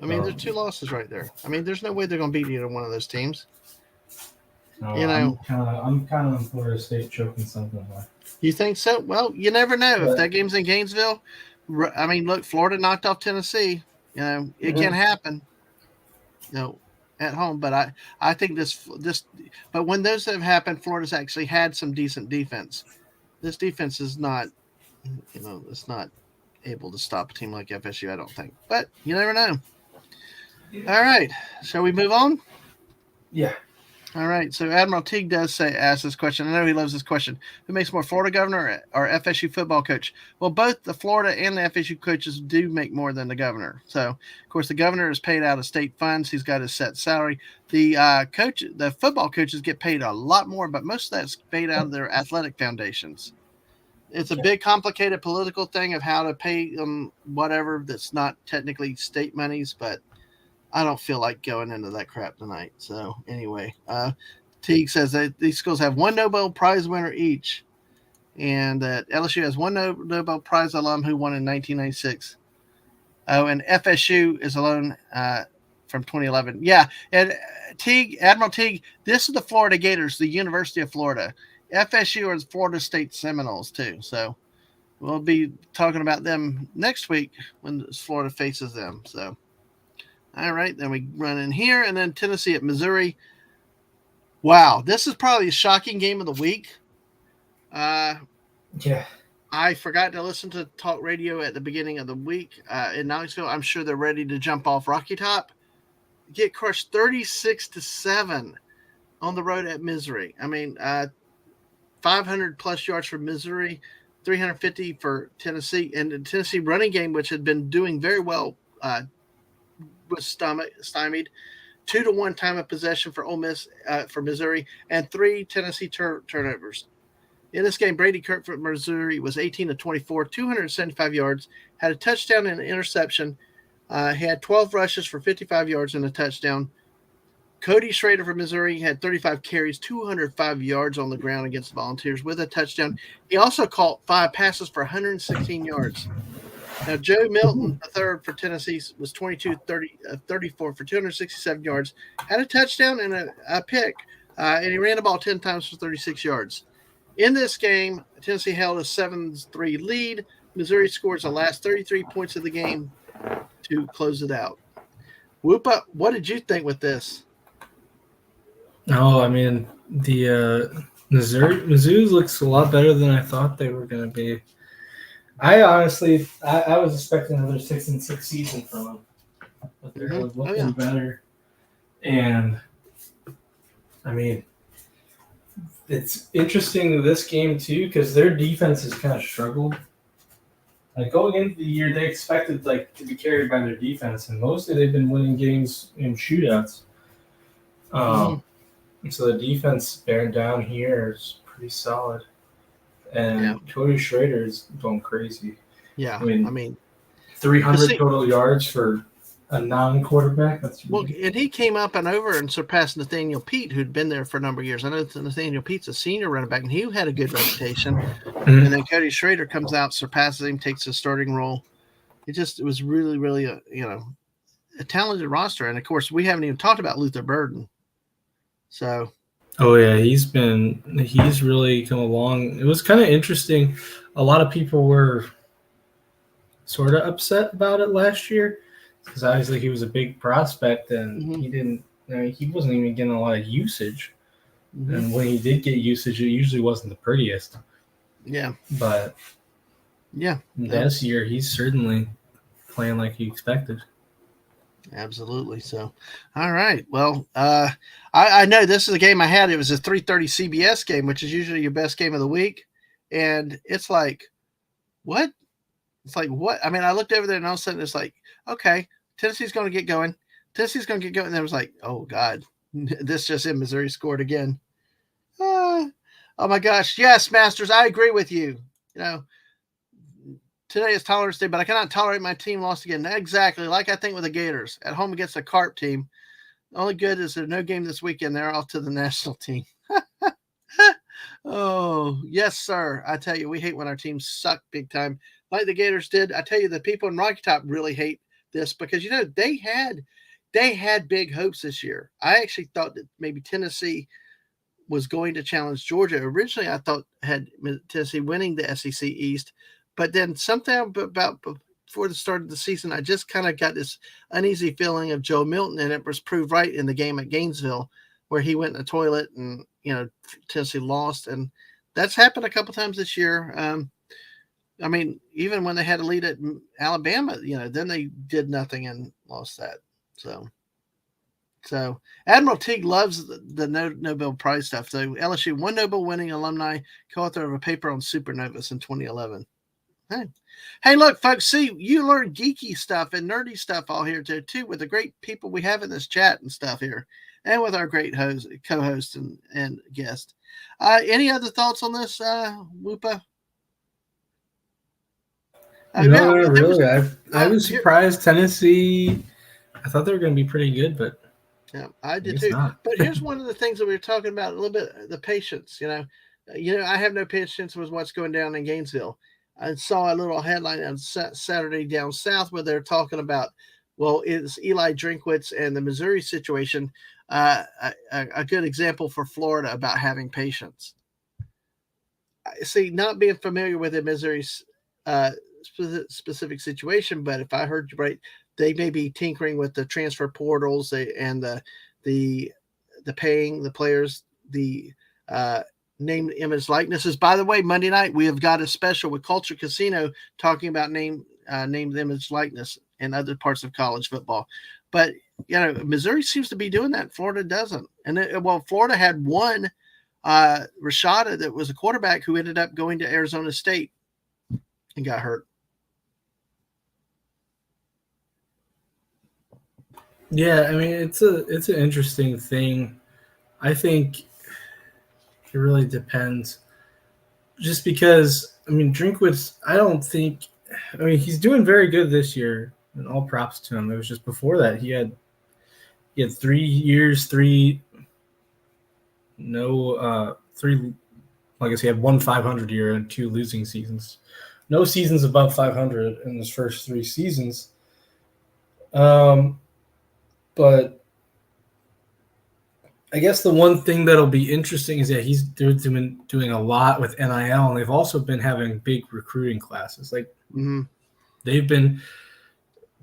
I mean, there's 2 losses right there. I mean, there's no way they're going to beat either one of those teams. No, I'm kind of on Florida State choking something like. You think so? Well, you never know. If that game's in Gainesville, I mean, look, Florida knocked off Tennessee. It can happen. At home, but I think this. But when those have happened, Florida's actually had some decent defense. This defense is not, it's not able to stop a team like FSU. I don't think, but you never know. All right, shall we move on? Yeah. All right. So Admiral Teague does ask this question. I know he loves this question. Who makes more, Florida governor or FSU football coach? Well, both the Florida and the FSU coaches do make more than the governor. So, of course, the governor is paid out of state funds. He's got his set salary. The the football coaches get paid a lot more, but most of that's paid out of their athletic foundations. It's a big, complicated political thing of how to pay them whatever that's not technically state monies, but I don't feel like going into that crap tonight. So anyway, Teague says that these schools have one Nobel Prize winner each, and that LSU has one Nobel Prize alum who won in 1996. Oh, and FSU is alone from 2011. Yeah, and Admiral Teague, this is the Florida Gators, the University of Florida. FSU is Florida State Seminoles too. So we'll be talking about them next week when Florida faces them. So. All right, then we run in here, and then Tennessee at Missouri. Wow, this is probably a shocking game of the week. Yeah. I forgot to listen to talk radio at the beginning of the week in Knoxville. I'm sure they're ready to jump off Rocky Top. Get crushed 36-7 on the road at Missouri. I mean, 500 plus yards for Missouri, 350 for Tennessee, and the Tennessee running game, which had been doing very well, was stymied. 2-1 time of possession for Ole Miss for Missouri, and 3 Tennessee turnovers. In this game, Brady Kirk for Missouri was 18-24, 275 yards, had a touchdown and an interception. He had 12 rushes for 55 yards and a touchdown. Cody Schrader for Missouri had 35 carries, 205 yards on the ground against the Volunteers with a touchdown. He also caught 5 passes for 116 yards. Now, Joe Milton, the third for Tennessee, was 34 for 267 yards, had a touchdown and a pick, and he ran the ball 10 times for 36 yards. In this game, Tennessee held a 7-3 lead. Missouri scores the last 33 points of the game to close it out. Whoopa, what did you think with this? Oh, I mean, the Mizzou looks a lot better than I thought they were going to be. I honestly, I was expecting another 6-6 season from them, but they're looking better. And I mean, it's interesting this game too because their defense has kind of struggled. Like going into the year, they expected to be carried by their defense, and mostly they've been winning games in shootouts. So the defense bearing down here is pretty solid. And Cody Schrader is going crazy. Yeah, I mean 300 total yards for a non-quarterback. That's and he came up and over and surpassed Nathaniel Pete, who'd been there for a number of years. I know Nathaniel Pete's a senior running back, and he had a good reputation. Mm-hmm. And then Cody Schrader comes out, surpasses him, takes his starting role. It was really, really a talented roster. And of course, we haven't even talked about Luther Burden. So. Oh yeah, he's really come along. It was kind of interesting. A lot of people were sort of upset about it last year because obviously he was a big prospect and he wasn't even getting a lot of usage. Mm-hmm. And when he did get usage, it usually wasn't the prettiest. Yeah. But this year he's certainly playing like he expected. Absolutely. So, all right. Well, I know this is a game I had. It was a 3:30 CBS game, which is usually your best game of the week. And it's like, what? It's like, what? I mean, I looked over there and all of a sudden it's like, okay, Tennessee's going to get going. And then it was like, oh, God, this just in, Missouri scored again. Oh, my gosh. Yes, Masters, I agree with you. Today is Tolerance Day, but I cannot tolerate my team lost again. Exactly, like I think with the Gators. At home against the Carp team. The only good is there's no game this weekend. They're off to the national team. Oh, yes, sir. I tell you, we hate when our teams suck big time. Like the Gators did. I tell you, the people in Rocky Top really hate this because, they had big hopes this year. I actually thought that maybe Tennessee was going to challenge Georgia. Originally, I thought had Tennessee winning the SEC East. But then something about before the start of the season, I just kind of got this uneasy feeling of Joe Milton, and it was proved right in the game at Gainesville where he went in the toilet and, Tennessee lost. And that's happened a couple times this year. I mean, even when they had a lead at Alabama, then they did nothing and lost that. So, So Admiral Teague loves the Nobel Prize stuff. So LSU, one Nobel winning alumni, co-author of a paper on supernovas in 2011. Hey, look, folks, see, you learn geeky stuff and nerdy stuff all here too with the great people we have in this chat and stuff here, and with our great co-host and guest. Any other thoughts on this, Whoopa? No, not really. I was surprised Tennessee. I thought they were going to be pretty good, but yeah, I did too. not. But here's one of the things that we were talking about a little bit: the patience. I have no patience with what's going down in Gainesville. I saw a little headline on Saturday down south where they're talking about, well, it's Eli Drinkwitz and the Missouri situation a good example for Florida about having patience. See, not being familiar with the Missouri specific situation, but if I heard you right, they may be tinkering with the transfer portals and the paying the players the name, image, likenesses. By the way, Monday night we have got a special with Culture Casino talking about name, image, likeness in other parts of college football. But Missouri seems to be doing that. Florida doesn't. And Florida had one Rashada that was a quarterback who ended up going to Arizona State and got hurt. Yeah, I mean it's an interesting thing. I think it really depends. Just because Drinkwitz, I don't think he's doing very good this year, and all props to him. It was just before that he had 3 years, three I guess he had 1 500 year and 2 losing seasons. No seasons above 500 in his first 3 seasons. But I guess the one thing that'll be interesting is that they're doing a lot with NIL, and they've also been having big recruiting classes. Like they've been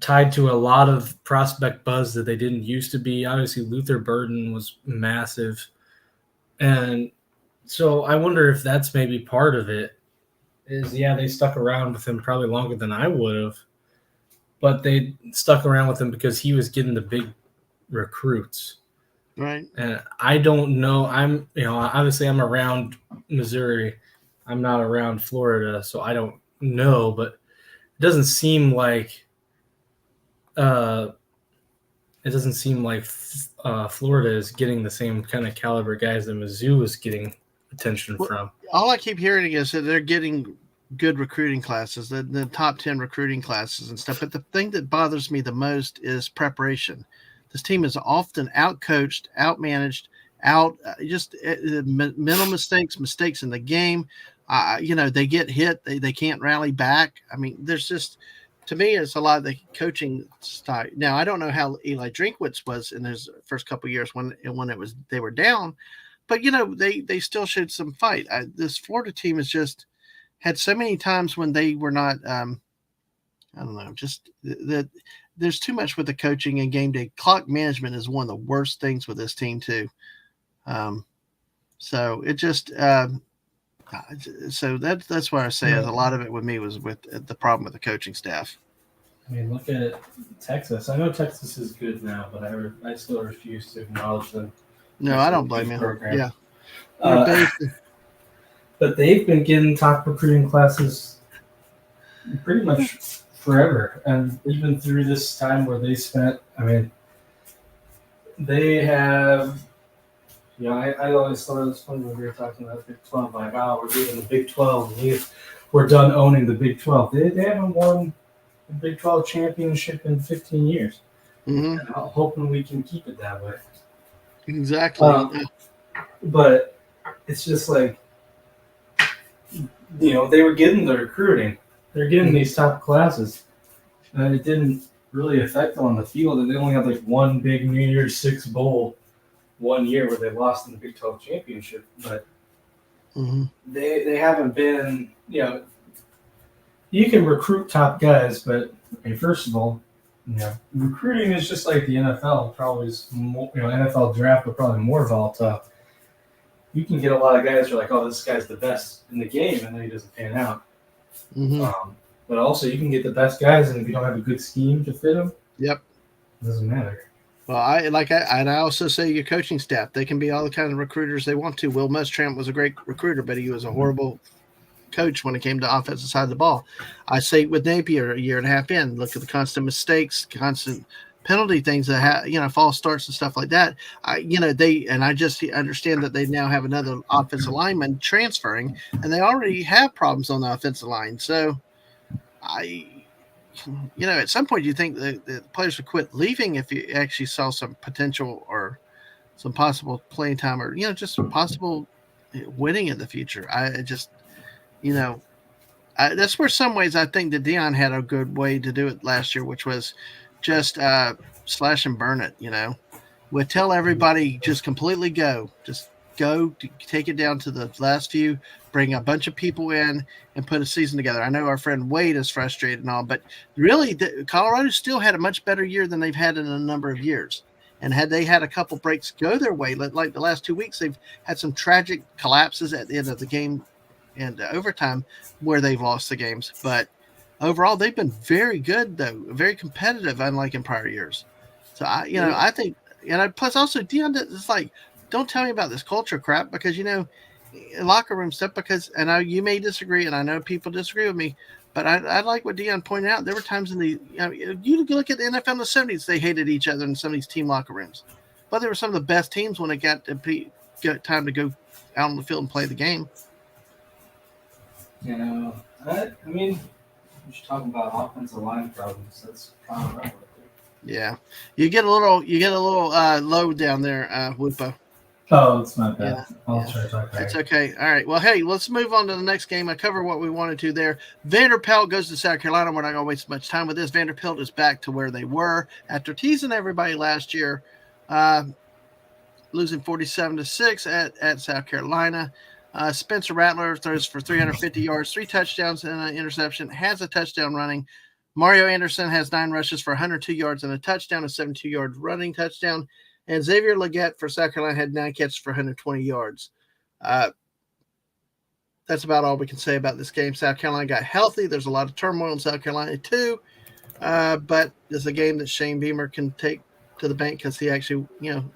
tied to a lot of prospect buzz that they didn't used to be. Obviously, Luther Burden was massive, and so I wonder if that's maybe part of it. They stuck around with him probably longer than I would have, but they stuck around with him because he was getting the big recruits. Right. And I don't know. Obviously I'm around Missouri. I'm not around Florida, so I don't know, but it doesn't seem like Florida is getting the same kind of caliber guys that Mizzou is getting attention from. All I keep hearing is that they're getting good recruiting classes, the top 10 recruiting classes and stuff. But the thing that bothers me the most is preparation. This team is often out-coached, out-managed, mental mistakes in the game. They get hit. They can't rally back. I mean, there's just, to me, it's a lot of the coaching style. Now, I don't know how Eli Drinkwitz was in his first couple of years when they were down, but they still showed some fight. This Florida team has just had so many times when they were not. I don't know, just that. There's too much with the coaching and game day. Clock management is one of the worst things with this team too. So it just so that's why I say a lot of it with me was with the problem with the coaching staff. I mean, look at Texas. I know Texas is good now, but I still refuse to acknowledge them. No, I don't blame you. Program. Yeah. But they've been getting top recruiting classes pretty much forever, and even through this time where they spent, they have, I always thought it was funny when we were talking about Big 12, like, we're leaving the Big 12, we're done owning the Big 12. They haven't won the Big 12 championship in 15 years. And I'm hoping we can keep it that way. Exactly. But it's just like, they were getting the recruiting. They're getting these top classes, and it didn't really affect them on the field. And they only had like one big New Year's Six bowl 1 year where they lost in the Big 12 championship. But they haven't been, you can recruit top guys, but first of all, recruiting is just like the NFL. Probably is more, NFL draft, but probably more volatile. You can get a lot of guys who are like, oh, this guy's the best in the game, and then he doesn't pan out. But also, you can get the best guys, and if you don't have a good scheme to fit them, it doesn't matter. Well, I also say your coaching staff. They can be all the kind of recruiters they want to. Will Muschamp was a great recruiter, but he was a horrible coach when it came to offensive side of the ball. I say with Napier a year and a half in, look at the constant mistakes, constant penalty things that false starts and stuff like that. I just understand that they now have another offensive lineman transferring, and they already have problems on the offensive line. So I. At some point, you think the players would quit leaving if you actually saw some potential or some possible playing time, or just possible winning in the future. I just, you know, that's where some ways I think that Dion had a good way to do it last year, which was just slash and burn it. Would tell everybody just completely go, just go, take it down to the last few, bring a bunch of people in, and put a season together. I know our friend Wade is frustrated and all, but really, Colorado still had a much better year than they've had in a number of years. And had they had a couple breaks go their way, like the last 2 weeks, they've had some tragic collapses at the end of the game and overtime where they've lost the games. But overall, they've been very good, though, very competitive, unlike in prior years. So I think, plus also Dion is like, don't tell me about this culture crap because locker room stuff. Because and you may disagree, and I know people disagree with me, but I like what Dion pointed out. There were times in you look at the NFL in the '70s, they hated each other in some of these team locker rooms, but they were some of the best teams when it got time to go out on the field and play the game. I mean, we should talk about offensive line problems. That's kind of right. Yeah, you get a little low down there, Whoopa. Oh, it's not bad. Yeah, I'll try to talk higher. It's okay. All right. Well, hey, let's move on to the next game. I covered what we wanted to there. Vanderbilt goes to South Carolina. We're not going to waste much time with this. Vanderbilt is back to where they were after teasing everybody last year, losing 47-6 at South Carolina. Spencer Rattler throws for 350 yards, 3 touchdowns, and an interception. Has a touchdown running. Mario Anderson has 9 rushes for 102 yards and a touchdown, a 72-yard running touchdown. And Xavier Legette for South Carolina had 9 catches for 120 yards. That's about all we can say about this game. South Carolina got healthy. There's a lot of turmoil in South Carolina too. But it's a game that Shane Beamer can take to the bank because he actually,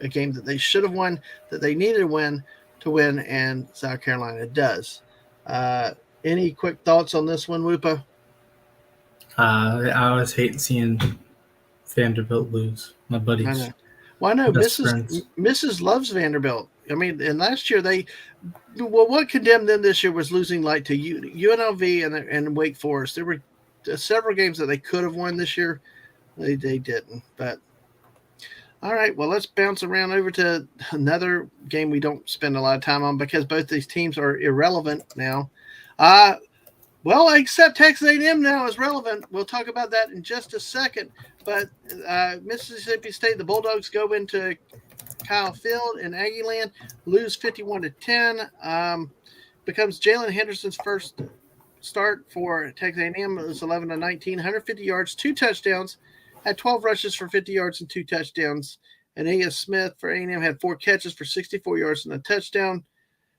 a game that they should have won, that they needed to win, and South Carolina does. Any quick thoughts on this one, Whoopa? I always hate seeing Vanderbilt lose. My buddies. I know. Well, I know Mrs. loves Vanderbilt. I mean, and last year what condemned them this year was losing to UNLV and Wake Forest. There were several games that they could have won this year. They didn't. But all right, well, let's bounce around over to another game we don't spend a lot of time on because both these teams are irrelevant now. Well, except Texas A&M now is relevant. We'll talk about that in just a second. But Mississippi State, the Bulldogs go into Kyle Field in Aggieland, lose 51-10. Becomes Jalen Henderson's first start for Texas A&M. It was 11-19, 150 yards, 2 touchdowns, had 12 rushes for 50 yards and 2 touchdowns. And A.S. Smith for A&M had 4 catches for 64 yards and a touchdown.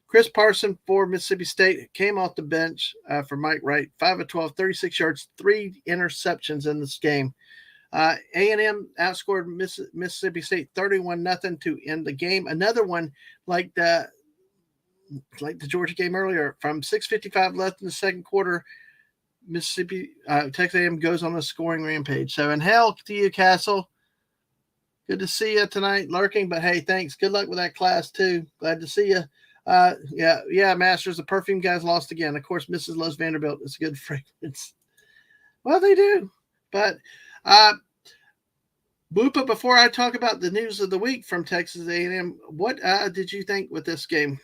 Chris Parson for Mississippi State came off the bench for Mike Wright, 5 of 12, 36 yards, 3 interceptions in this game. A&M outscored Mississippi State 31-0 to end the game. Another one like the Georgia game earlier, from 6:55 left in the second quarter, Texas A&M goes on a scoring rampage. So in hell to you, Castle. Good to see you tonight, lurking. But hey, thanks. Good luck with that class too. Glad to see you. Yeah, Masters, the perfume guys lost again. Of course, Mrs. loves Vanderbilt. It's a good fragrance. Well, they do. But Boopa, before I talk about the news of the week from Texas A&M, what did you think with this game?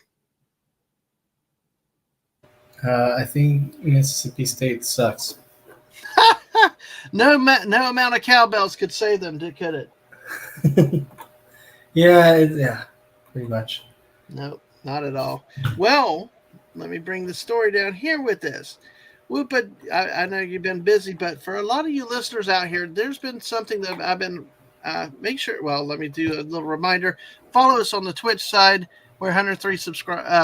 I think Mississippi State sucks. No amount of cowbells could save them, could it? Yeah, pretty much. No, not at all. Well, let me bring the story down here with this. Whoopa, I know you've been busy, but for a lot of you listeners out here, there's been something that I've been make sure. Well, let me do a little reminder. Follow us on the Twitch side. We're 103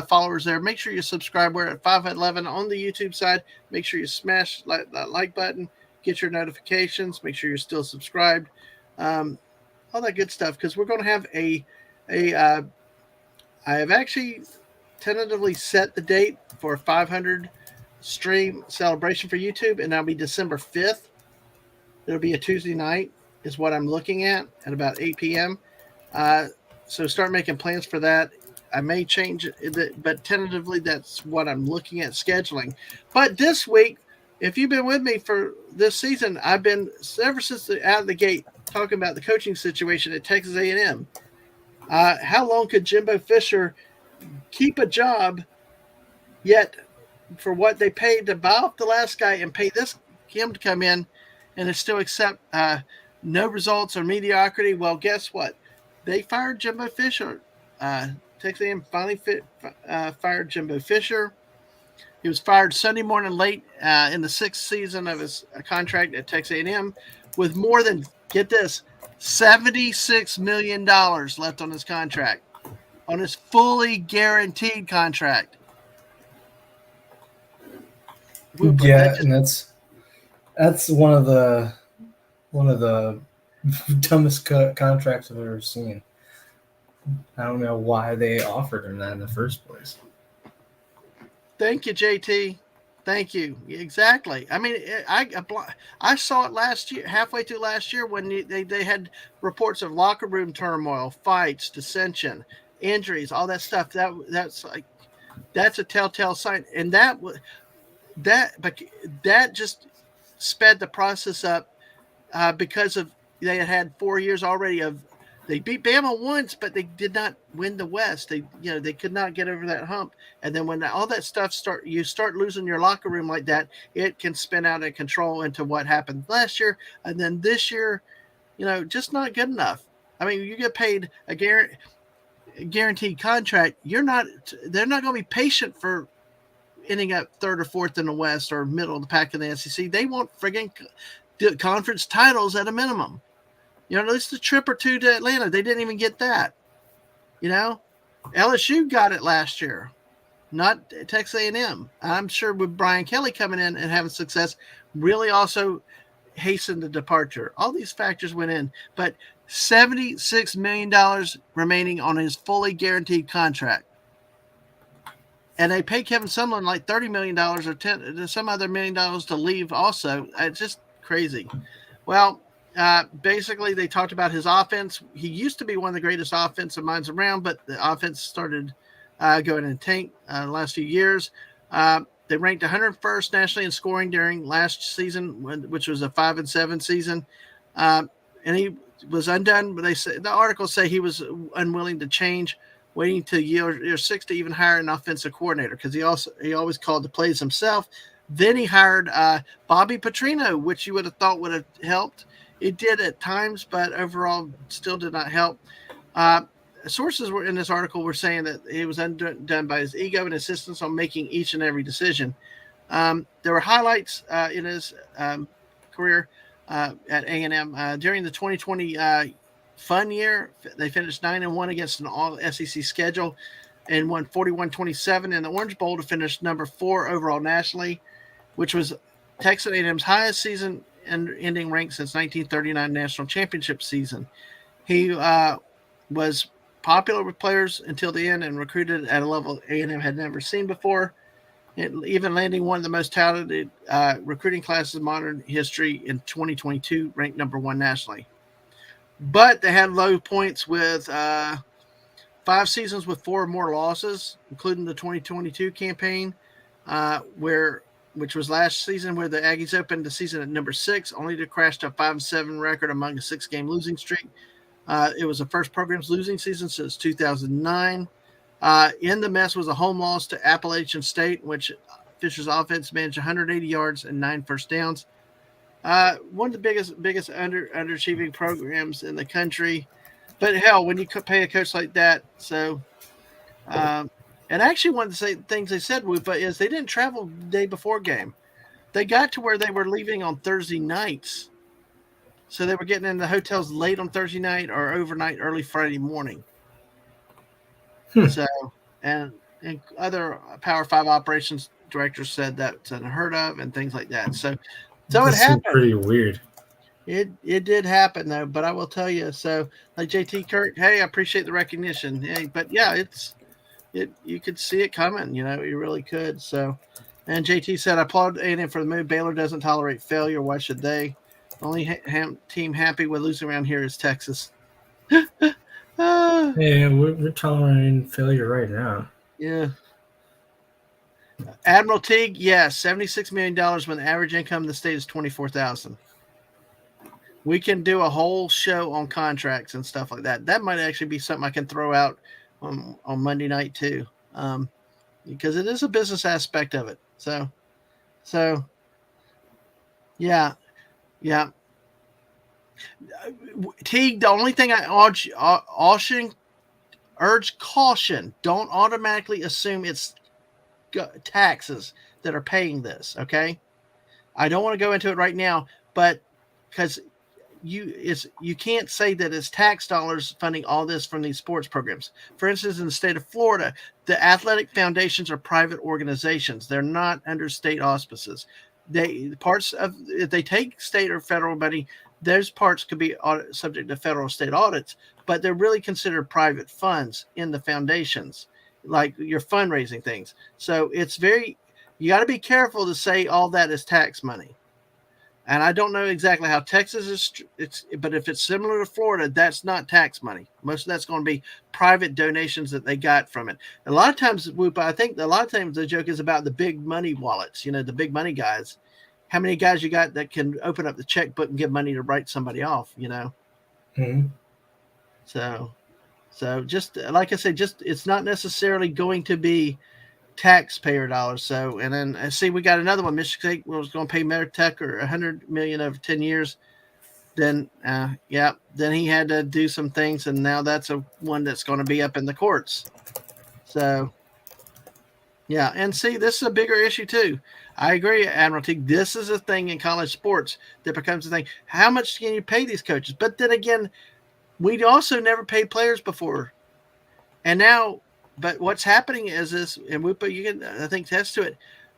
followers there. Make sure you subscribe. We're at 511 on the YouTube side. Make sure you smash that like button. Get your notifications. Make sure you're still subscribed. all that good stuff. Because we're going to have a I have actually tentatively set the date for a 500 stream celebration for YouTube, and that'll be December 5th. It'll be a Tuesday night, is what I'm looking at about 8 p.m. Uh, so start making plans for that. I may change it, but tentatively that's what I'm looking at scheduling. But this week, if you've been with me for this season, I've been ever since out of the gate talking about the coaching situation at Texas A&M. How long could Jimbo Fisher keep a job, yet for what they paid to buy off the last guy and pay him to come in and still accept no results or mediocrity? Well, guess what? They fired Jimbo Fisher. Texas A&M finally fired Jimbo Fisher. He was fired Sunday morning late in the 6th season of his contract at Texas A&M with more than, get this, $76 million left on his contract, on his fully guaranteed contract. Yeah, and that's one of the dumbest contracts I've ever seen. I don't know why they offered him that in the first place. Thank you, JT. Thank you. Exactly. I mean, I saw it last year, halfway through last year, when they had reports of locker room turmoil, fights, dissension, injuries, all that stuff. That's a telltale sign, and that just sped the process up because of they had 4 years already of. They beat Bama once, but they did not win the West. They could not get over that hump. And then when all that stuff you start losing your locker room like that, it can spin out of control into what happened last year. And then this year, just not good enough. I mean, you get paid a guaranteed contract. They're not going to be patient for ending up third or fourth in the West or middle of the pack in the SEC. They want friggin' conference titles at a minimum. At least a trip or two to Atlanta. They didn't even get that. LSU got it last year, not Texas A&M. I'm sure with Brian Kelly coming in and having success really also hastened the departure. All these factors went in, but $76 million remaining on his fully guaranteed contract. And they paid Kevin Sumlin like $30 million or some other $1 million to leave also. It's just crazy. Well, basically, they talked about his offense. He used to be one of the greatest offensive minds around, but the offense started going in tank the last few years. They ranked 101st nationally in scoring during last season, which was a 5-7 season. And he was undone. But the articles say he was unwilling to change, waiting to year 6 to even hire an offensive coordinator because he always called the plays himself. Then he hired Bobby Petrino, which you would have thought would have helped. It did at times, but overall still did not help. Sources were in this article were saying that he was undone by his ego and insistence on making each and every decision. There were highlights in his career at A&M. During the 2020 fun year, they finished 9-1 against an all-SEC schedule and won 41-27 in the Orange Bowl to finish number 4 overall nationally, which was Texas A&M's highest season ending rank since 1939 national championship season. He was popular with players until the end and recruited at a level A&M had never seen before, even landing one of the most talented recruiting classes in modern history in 2022, ranked number 1 nationally. But they had low points with 5 seasons with 4 or more losses, including the 2022 campaign, which was last season, where the Aggies opened the season at number 6, only to crash to a 5-7 record among a 6-game losing streak. It was the first program's losing season since 2009. In the mess was a home loss to Appalachian State, which Fisher's offense managed 180 yards and 9 first downs. One of the biggest underachieving programs in the country. But hell, when you pay a coach like that, so and actually, one of the things they said is they didn't travel the day before game. They got to where they were leaving on Thursday nights. So they were getting in the hotels late on Thursday night or overnight, early Friday morning. So, and other Power 5 operations directors said that's unheard of and things like that. So it happened. Pretty weird. It did happen though, but I will tell you. So, like JT Kirk, hey, I appreciate the recognition. Hey, but yeah, it you could see it coming. You really could. So, and JT said, I applaud A&M for the move. Baylor doesn't tolerate failure. Why should they? The only team happy with losing around here is Texas. uh, Yeah, we're tolerating failure right now. yeah. Admiral Teague, yes, $76 million when the average income in the state is 24,000. We can do a whole show on contracts and stuff like that. That might actually be something I can throw out on Monday night too, because it is a business aspect of it. So yeah, yeah. Teague, the only thing I urge caution. Don't automatically assume it's taxes that are paying this. Okay, I don't want to go into it right now, but because you can't say that it's tax dollars funding all this from these sports programs. For instance, in the state of Florida, the athletic foundations are private organizations. They're not under state auspices. If they take state or federal money, those parts could be subject to federal state audits, but they're really considered private funds in the foundations, like your fundraising things. So you got to be careful to say all that is tax money. And I don't know exactly how Texas is, but if it's similar to Florida, that's not tax money. Most of that's going to be private donations that they got from it. A lot of times, Whoop, I think a lot of times the joke is about the big money wallets, the big money guys. How many guys you got that can open up the checkbook and give money to write somebody off? Mm-hmm. So just like I said, it's not necessarily going to be taxpayer dollars. So, and then I see we got another one. Michigan State was going to pay Meritech or $100 million over 10 years. Then, then he had to do some things, and now that's one that's going to be up in the courts. So, yeah, and see, this is a bigger issue too. I agree, Admiralty. This is a thing in college sports that becomes a thing. How much can you pay these coaches? But then again, we also never paid players before, and now. But what's happening is this, and you can, I think, test to it.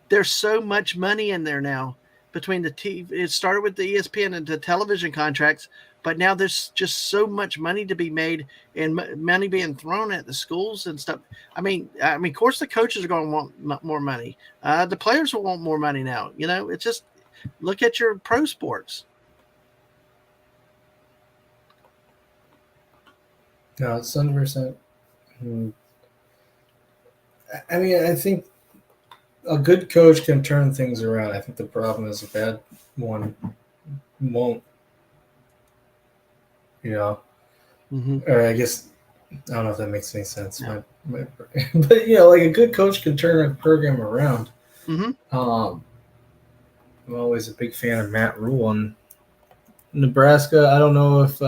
There's so much money in there now between the TV. It started with the ESPN and the television contracts, but now there's just so much money to be made and money being thrown at the schools and stuff. Of course, the coaches are going to want more money. The players will want more money now. It's just look at your pro sports. No, it's 100%. I mean, I think a good coach can turn things around. I think the problem is a bad one won't. Or I guess I don't know if that makes any sense. Yeah. But like a good coach can turn a program around. Mm-hmm. I'm always a big fan of Matt Rule in Nebraska. I don't know if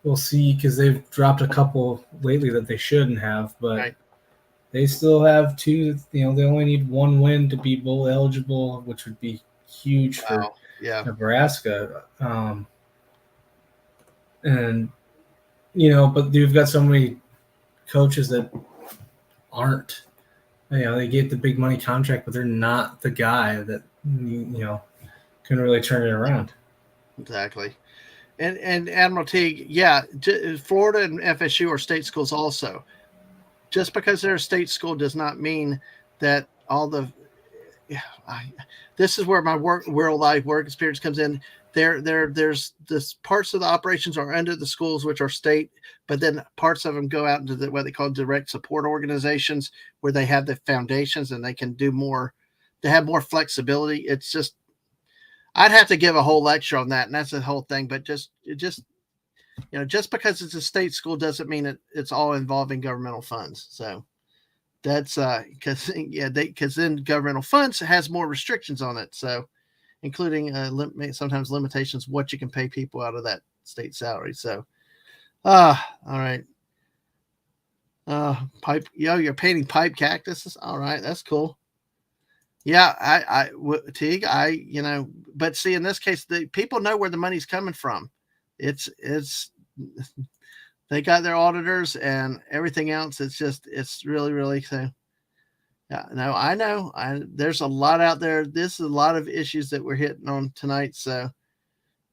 we'll see because they've dropped a couple lately that they shouldn't have, but. Right. They still have two. They only need one win to be bowl eligible, which would be huge for Nebraska. And but you've got so many coaches that aren't. They get the big money contract, but they're not the guy that can really turn it around. Exactly. And Admiral Teague, Florida and FSU are state schools also. Just because they're a state school does not mean that all the. This is where my real life work experience comes in. There's this parts of the operations are under the schools, which are state, but then parts of them go out into what they call direct support organizations, where they have the foundations and they can do more. They have more flexibility. It's just, I'd have to give a whole lecture on that, and that's the whole thing. But just because it's a state school doesn't mean it's all involving governmental funds. So that's because then governmental funds has more restrictions on it. So including sometimes limitations what you can pay people out of that state salary. So, all right. Pipe, you're painting pipe cactuses. All right, that's cool. Yeah, Teague, but see, in this case, the people know where the money's coming from. It's they got their auditors and everything else. It's really, really so. Yeah, no, I know. There's a lot out there. This is a lot of issues that we're hitting on tonight. So,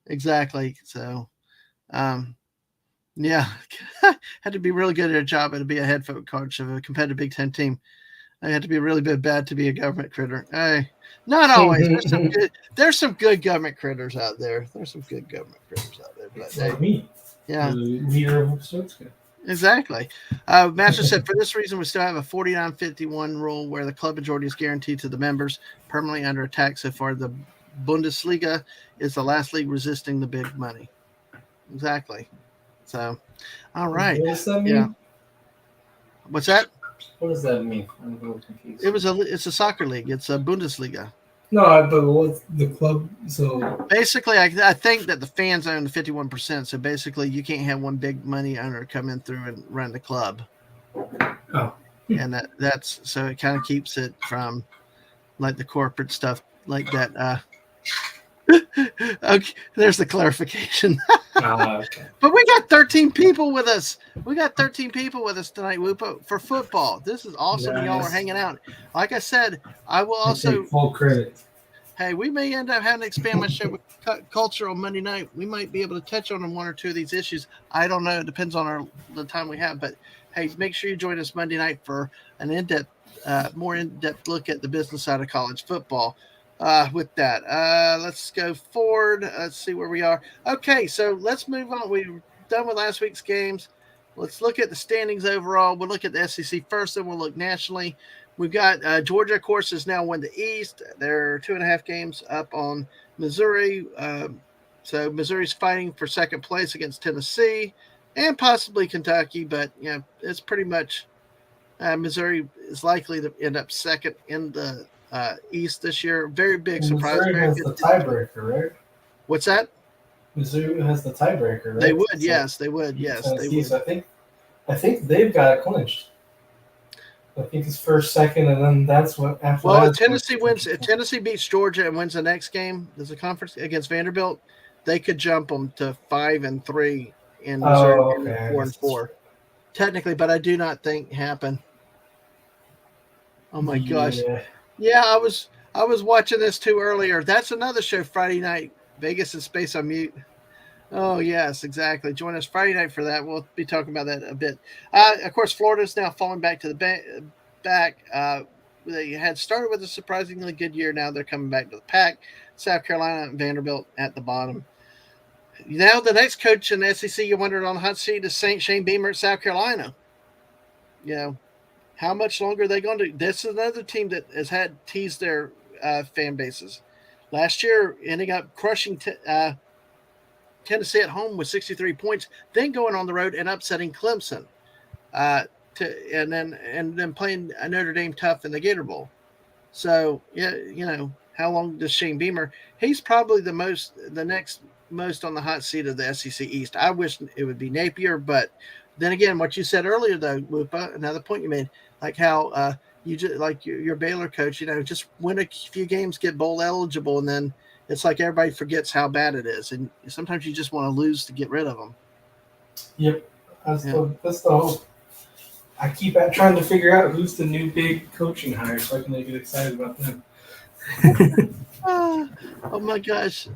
exactly. So, um, yeah, had to be really good at a job and to be a head coach of a competitive Big Ten team. I had to be really bad to be a government critter. Not always. There's some good government critters out there. There's some good government critters out there. But Like me, yeah, the leader of Sports. exactly. Master said for this reason we still have a 49-51 rule where the club majority is guaranteed to the members, permanently under attack. So far, the Bundesliga is the last league resisting the big money. Exactly. So, all right. What does that mean? Yeah. What's that? What does that mean? I'm a little confused. It's a soccer league. It's a Bundesliga. No, but what's the club? So basically, I think that the fans own the 51%. So basically, you can't have one big money owner come in through and run the club. Oh, and that's so it kind of keeps it from like the corporate stuff like that. Okay, there's the clarification. okay. But we got 13 people with us. We got 13 people with us tonight, Whoopa, for football. This is awesome. Nice. Y'all are hanging out. Like I said, I will also take full credit. Hey, we may end up having to expand my show with culture on Monday night. We might be able to touch on one or two of these issues. I don't know. It depends on the time we have. But hey, make sure you join us Monday night for an more in-depth look at the business side of college football. With that, let's go forward. Let's see where we are. Okay, so let's move on. We're done with last week's games. Let's look at the standings overall. We'll look at the SEC first, then we'll look nationally. We've got Georgia, of course, has now won the East. They're 2.5 games up on Missouri. So Missouri's fighting for second place against Tennessee and possibly Kentucky, but it's pretty much Missouri is likely to end up second in the East this year. Very big surprise. Missouri has the tiebreaker, right? What's that? Missouri has the tiebreaker, right? They would, yes, they would, yes, they would. So I think they've got it clinched. I think it's first, second, and then that's what after. Well, if Tennessee wins, if Tennessee beats Georgia and wins the next game, there's a conference against Vanderbilt, they could jump them to 5-3 in Missouri, 4-4, technically, but I do not think happen. Oh my gosh! Yeah, I was watching this too earlier. That's another show Friday night. Vegas and Space on Mute. Oh, yes, exactly. Join us Friday night for that. We'll be talking about that a bit. Of course, Florida's now falling back to the back. They had started with a surprisingly good year. Now they're coming back to the pack. South Carolina and Vanderbilt at the bottom. Now the next coach in the SEC you wondered on the hot seat is Shane Beamer at South Carolina. How much longer are they going to? This is another team that has had teased their fan bases. Last year, ending up crushing Tennessee at home with 63 points, then going on the road and upsetting Clemson, and then playing Notre Dame tough in the Gator Bowl. So how long does Shane Beamer? He's probably the next most on the hot seat of the SEC East. I wish it would be Napier, but then again, what you said earlier though, Whoopa, another point you made, like how you just like your Baylor coach, just win a few games, get bowl eligible, and then it's like everybody forgets how bad it is, and sometimes you just want to lose to get rid of them. Yep, that's the hope. I keep trying to figure out who's the new big coaching hire so I can get excited about them. Oh my gosh,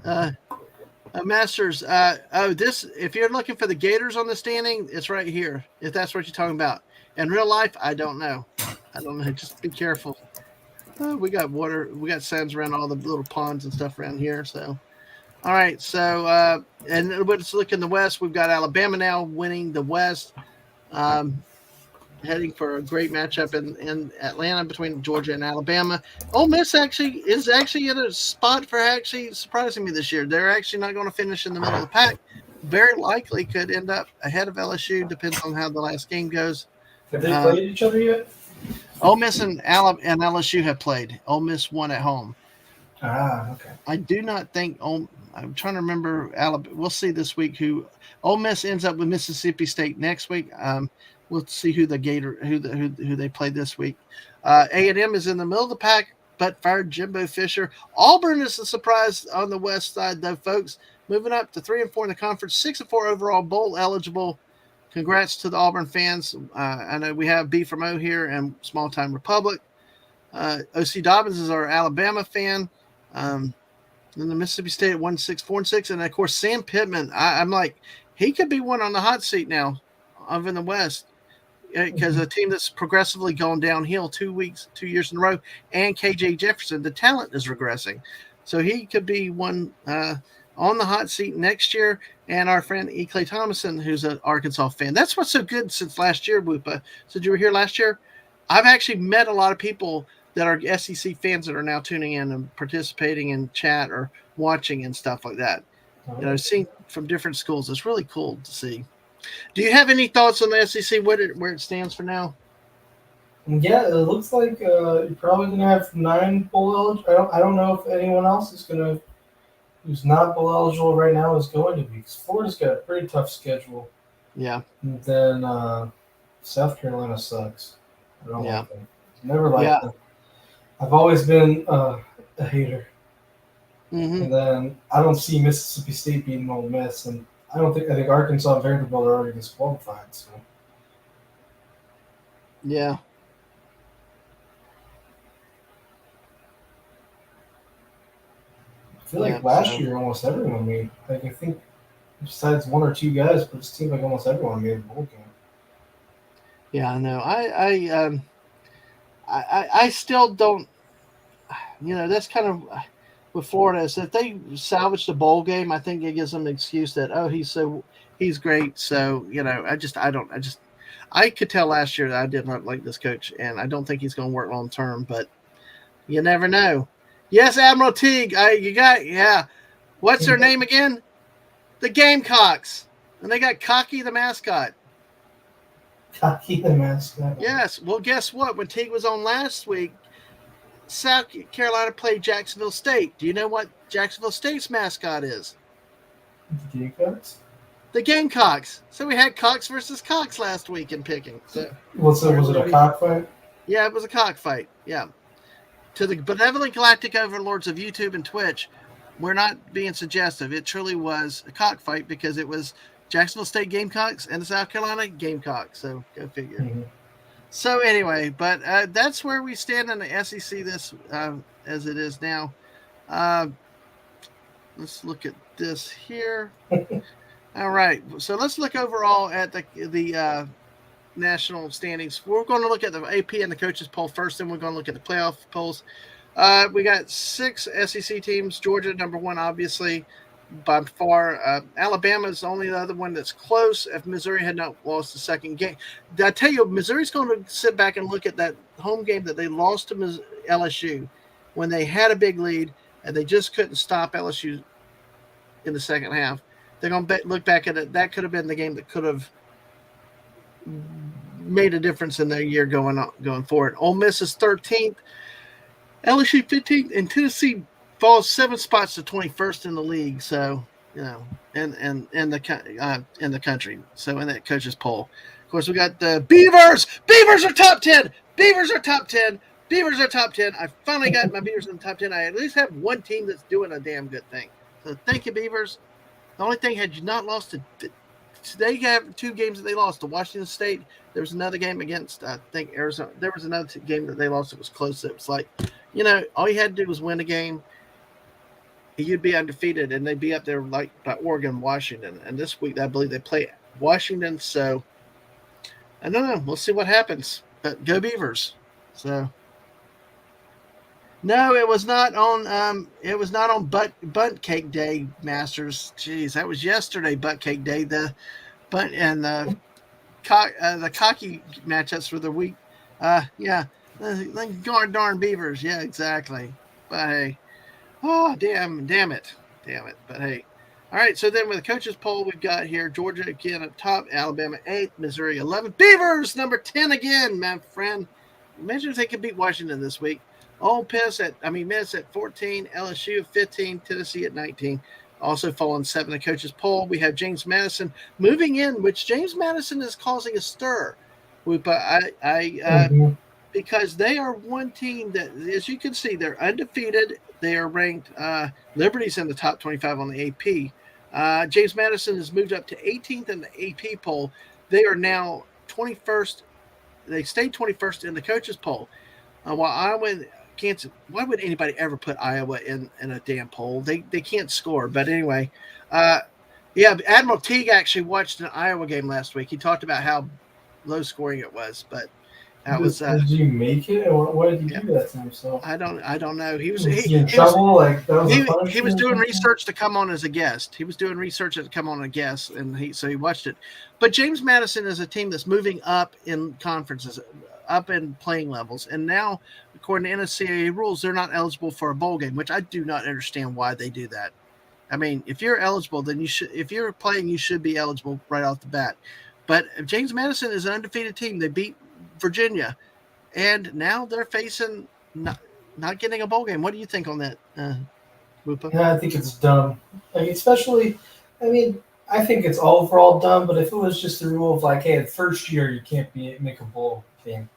Masters. If you're looking for the Gators on the standing, it's right here. If that's what you're talking about. In real life, I don't know. Just be careful. We got water. We got sands around all the little ponds and stuff around here. So, all right. So, and let's look in the West. We've got Alabama now winning the West, heading for a great matchup in Atlanta between Georgia and Alabama. Ole Miss is in a spot for surprising me this year. They're actually not going to finish in the middle of the pack. Very likely could end up ahead of LSU. Depends on how the last game goes. Have they played each other yet? Ole Miss and LSU have played. Ole Miss won at home. Okay. I do not think I'm trying to remember Alabama. We'll see this week who Ole Miss ends up with Mississippi State next week. We'll see who they play this week. A&M is in the middle of the pack, but fired Jimbo Fisher. Auburn is a surprise on the West side, though, folks. Moving up to 3-4 in the conference, 6-4 overall, bowl eligible. Congrats to the Auburn fans. I know we have B from O here and Small Time Republic. O.C. Dobbins is our Alabama fan. And the Mississippi State at 1-6, 4-6, and of course Sam Pittman. I'm like, he could be one on the hot seat now, over in the West, because a team that's progressively gone downhill 2 years in a row, and KJ Jefferson, the talent is regressing, so he could be one on the hot seat next year. And our friend E. Clay Thomason, who's an Arkansas fan. That's what's so good since last year, Whoopa. So you were here last year. I've actually met a lot of people that are SEC fans that are now tuning in and participating in chat or watching and stuff like that. Seeing from different schools. It's really cool to see. Do you have any thoughts on the SEC, where it stands for now? Yeah, it looks like you're probably gonna have 9 bowl eligible. I don't know if anyone else is gonna who's not bowl eligible right now is going to be, because Florida's got a pretty tough schedule. Yeah. And then South Carolina sucks. I don't like them. Never liked them. I've always been a hater. Mm-hmm. And then I don't see Mississippi State beating Ole Miss, and I think Arkansas and Vanderbilt are already disqualified. So. Yeah. I feel like last year almost everyone made. Like, I think besides 1 or 2 guys, but it seems like almost everyone made a bowl game. Yeah, I know. I still don't. That's kind of with Florida, is if they salvage the bowl game, I think it gives them an excuse that he's great. So I could tell last year that I did not like this coach, and I don't think he's going to work long term. But you never know. Yes, Admiral Teague. What's their name again? The Gamecocks, and they got Cocky the mascot. Cocky the mascot. Yes. Well, guess what? When Teague was on last week, South Carolina played Jacksonville State. Do you know what Jacksonville State's mascot is? The Gamecocks. The Gamecocks. So we had Cox versus Cox last week in picking. So was it a cockfight? Yeah, it was a cockfight. Yeah. To the benevolent galactic overlords of YouTube and Twitch, we're not being suggestive. It truly was a cockfight because it was Jacksonville State Gamecocks and the South Carolina Gamecocks. So go figure. Mm-hmm. So anyway, but that's where we stand in the SEC as it is now. Let's look at this here. All right, so let's look overall at the national standings. We're going to look at the AP and the coaches poll first, then we're going to look at the playoff polls. We got 6 SEC teams. Georgia, number 1, obviously, by far. Alabama is the only other one that's close if Missouri had not lost the second game. I tell you, Missouri's going to sit back and look at that home game that they lost to LSU when they had a big lead and they just couldn't stop LSU in the second half. They're going to look back at it. That could have been the game that could have made a difference in their year going forward. Ole Miss is 13th, LSU 15th, and Tennessee falls 7 spots to 21st in the league. So in the country. So in that coaches poll, of course, we got the Beavers. Beavers are top 10. Beavers are top 10. Beavers are top 10. I finally got my Beavers in the top 10. I at least have one team that's doing a damn good thing. So thank you, Beavers. The only thing, had you not lost to, they have 2 games that they lost to Washington State. There was another game against, I think, Arizona. There was another game that they lost. It was close. It was like, all you had to do was win a game. You'd be undefeated, and they'd be up there like by Oregon, Washington. And this week, I believe they play Washington. So I don't know. We'll see what happens. But go Beavers. So. No, it was not on. It was not on butt cake day, Masters. Jeez, that was yesterday. Butt cake day. The cocky matchups for the week. Darn Beavers. Yeah, exactly. But hey, damn it. But hey, all right. So then with the coaches poll, we've got here Georgia again up top, Alabama 8th, Missouri 11th, Beavers number 10 again, my friend. Imagine if they could beat Washington this week. Miss at 14, LSU at 15, Tennessee at 19. Also falling 7 in the coaches poll. We have James Madison moving in, which James Madison is causing a stir. Because they are one team that, as you can see, they're undefeated. They are ranked. Liberty's in the top 25 on the AP. James Madison has moved up to 18th in the AP poll. They are now 21st. They stayed 21st in the coaches poll. While Kansas. Why would anybody ever put Iowa in a damn poll? They can't score. But anyway, uh, yeah, Admiral Teague actually watched an Iowa game last week. He talked about how low scoring it was, but that was Did you make it, or what did yeah. you do that to himself? I don't know. He was Was he in trouble? Like that was a punishment? he was doing research to come on as a guest. He was doing research to come on a guest, and he watched it. But James Madison is a team that's moving up in conferences, up in playing levels, and now, according to NCAA rules, they're not eligible for a bowl game, which I do not understand why they do that. I mean, if you're eligible, then you should. If you're playing, you should be eligible right off the bat. But James Madison is an undefeated team. They beat Virginia, and now they're facing not getting a bowl game. What do you think on that, Lupa? Yeah, I think it's dumb. Like, especially, I mean, I think it's overall dumb. But if it was just the rule of like, hey, the first year you can't make a bowl game,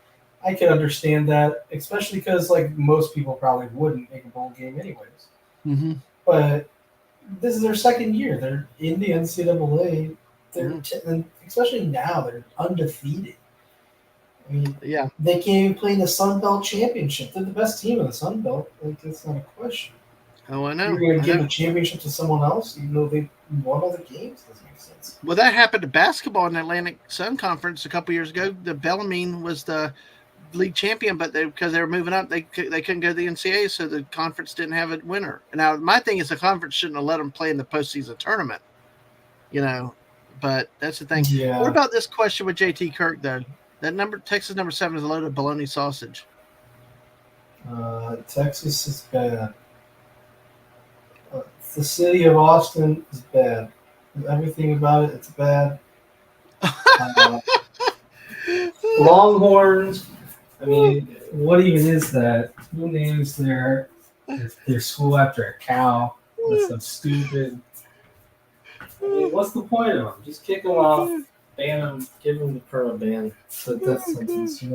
I could understand that. Especially because like most people probably wouldn't make a bowl game anyways. Mm-hmm. But this is their second year. They're in the NCAA. They're and especially now they're undefeated. I mean, yeah, they can't even play in the Sun Belt Championship. They're the best team in the Sun Belt. Like, that's not a question. Oh, I know. You're going to give the championship to someone else, even though they won all the games. Doesn't make sense. Well, that happened to basketball in the Atlantic Sun Conference a couple years ago. The Bellarmine was the league champion, but because they were moving up, they couldn't go to the NCAA, so the conference didn't have a winner. Now, my thing is the conference shouldn't have let them play in the postseason tournament, But that's the thing. Yeah. What about this question with JT Kirk though? That Texas number 7 is a load of bologna sausage. Texas is bad. The city of Austin is bad. Everything about it, it's bad. Longhorns. I mean, what even is that? Who names their school after a cow? That's so stupid. I mean, what's the point of them? Just kick them off, ban them, give them the perma ban. So death sentence, We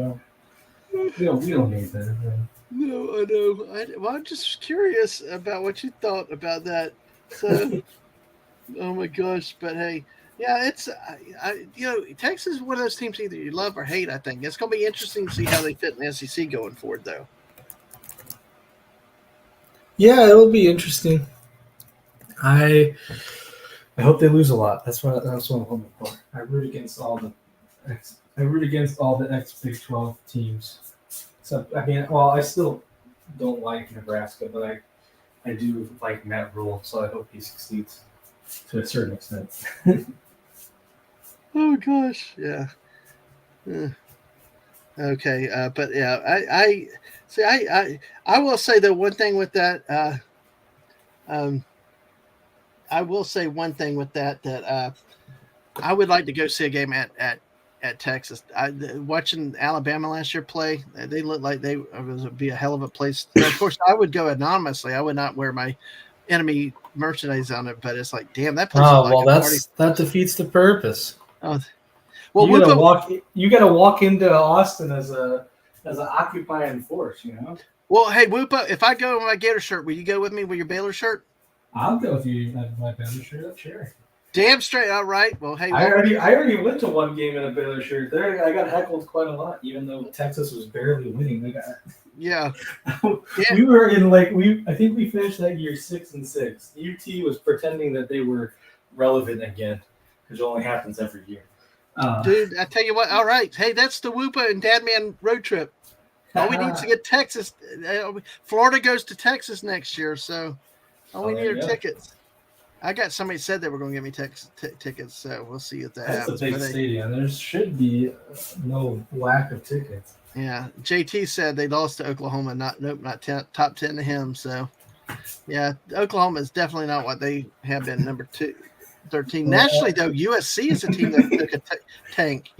don't need that. No, I know. I'm just curious about what you thought about that. So, oh my gosh! But hey, yeah, it's Texas is one of those teams either you love or hate. I think it's going to be interesting to see how they fit in the SEC going forward, though. Yeah, it'll be interesting. I hope they lose a lot. That's what I'm hoping for. I root against all the ex Big 12 teams. So I mean, well, I still don't like Nebraska, but I do like Matt Rule, so I hope he succeeds to a certain extent. Oh gosh, yeah. Okay, but yeah, I see. I will say the one thing with that. I will say one thing with that I would like to go see a game at Texas. Watching Alabama last year play, they looked like they would be a hell of a place. Of course, I would go anonymously. I would not wear my enemy merchandise on it, but it's like, damn, that place. Oh, well, that defeats the purpose. Oh, well, you gotta walk into Austin as an occupying force, Well, hey, Whoopa, if I go in my Gator shirt, will you go with me with your Baylor shirt? I'll go with you in my Baylor shirt, sure. Damn straight. All right. Well, hey. I already went to one game in a Baylor shirt. There, I got heckled quite a lot, even though Texas was barely winning. Yeah. We were in I think we finished that year 6-6. UT was pretending that they were relevant again, which only happens every year. Dude, I tell you what. All right. Hey, that's the Whoopa and Dadman road trip. All we need is to get Texas. Florida goes to Texas next year, so all we need are tickets. I got somebody said they were going to give me tickets, so we'll see if that happens. That's a big stadium. There should be no lack of tickets. Yeah, JT said they lost to Oklahoma. Not top 10 to him. So, yeah, Oklahoma is definitely not what they have been. Number 13 nationally, though. USC is a team that took a tank.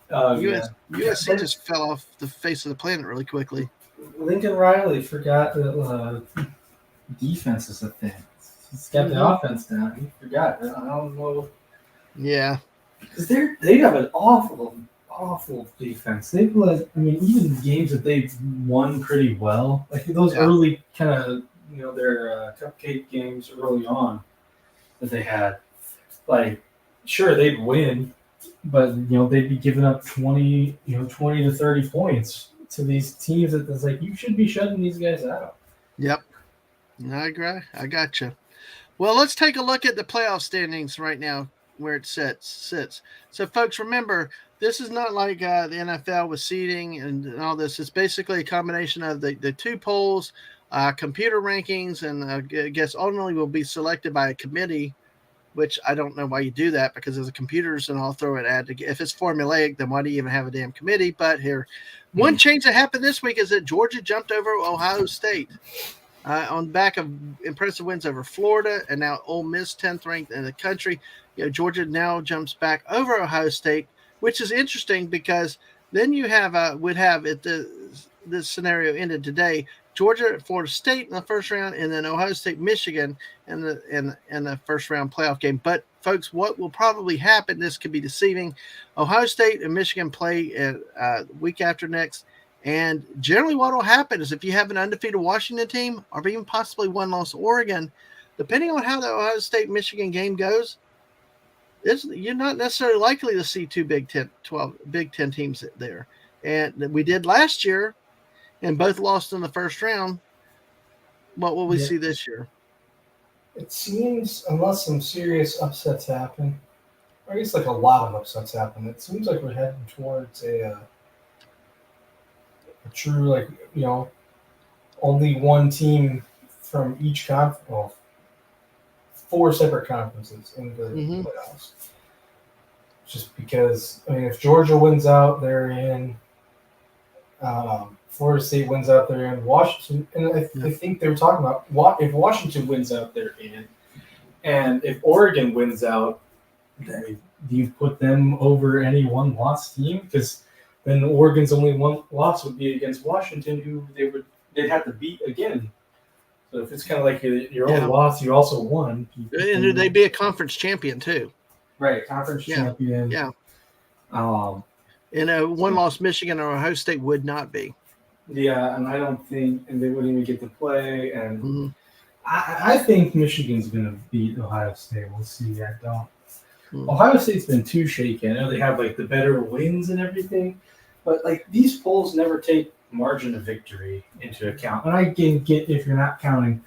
USC just fell off the face of the planet really quickly. Lincoln Riley forgot that defense is a thing. He's got the offense down. He forgot. I don't know. Yeah. Because they have an awful defense. They've even games that they've won pretty well. Like those early kind of, their cupcake games early on that they had. Like, sure, they'd win, but, they'd be giving up 20 to 30 points to these teams that it's like you should be shutting these guys out. Yep. I agree. I got you. Well, let's take a look at the playoff standings right now, where it sits. So, folks, remember this is not like the NFL with seeding and all this. It's basically a combination of the two polls, computer rankings, and I guess ultimately will be selected by a committee. Which I don't know why you do that because there's computers and I'll throw it at. If it's formulaic, then why do you even have a damn committee? But here, one change that happened this week is that Georgia jumped over Ohio State. On the back of impressive wins over Florida and now Ole Miss 10th ranked in the country. Georgia now jumps back over Ohio State, which is interesting because then you would have if this scenario ended today, Georgia, Florida State in the first round, and then Ohio State, Michigan in the first round playoff game. But folks, what will probably happen? This could be deceiving. Ohio State and Michigan play week after next. And generally what will happen is if you have an undefeated Washington team or even possibly one loss Oregon, depending on how the Ohio State-Michigan game goes, you're not necessarily likely to see two Big Ten teams there. And we did last year, and both lost in the first round. What will we see this year? It seems, unless some serious upsets happen, or I guess like a lot of upsets happen, it seems like we're heading towards a true, only one team from each conference, well, 4 separate conferences in the playoffs. Just because, if Georgia wins out, they're in. Florida State wins out, they're in. Washington, and I think they were talking about if Washington wins out, they're in. And if Oregon wins out, do you put them over any one-loss team? Because then Oregon's only one loss would be against Washington, who they'd have to beat again. So if it's kind of like your only loss, you also won. And they'd be a conference champion too. Right, conference champion. Yeah. And a one-loss Michigan or Ohio State would not be. Yeah, and I don't think, and they wouldn't even get to play. And I think Michigan's going to beat Ohio State. We'll see. I don't. Ohio State's been too shaky. I know they have the better wins and everything, but these polls never take margin of victory into account. And I can get if you're not counting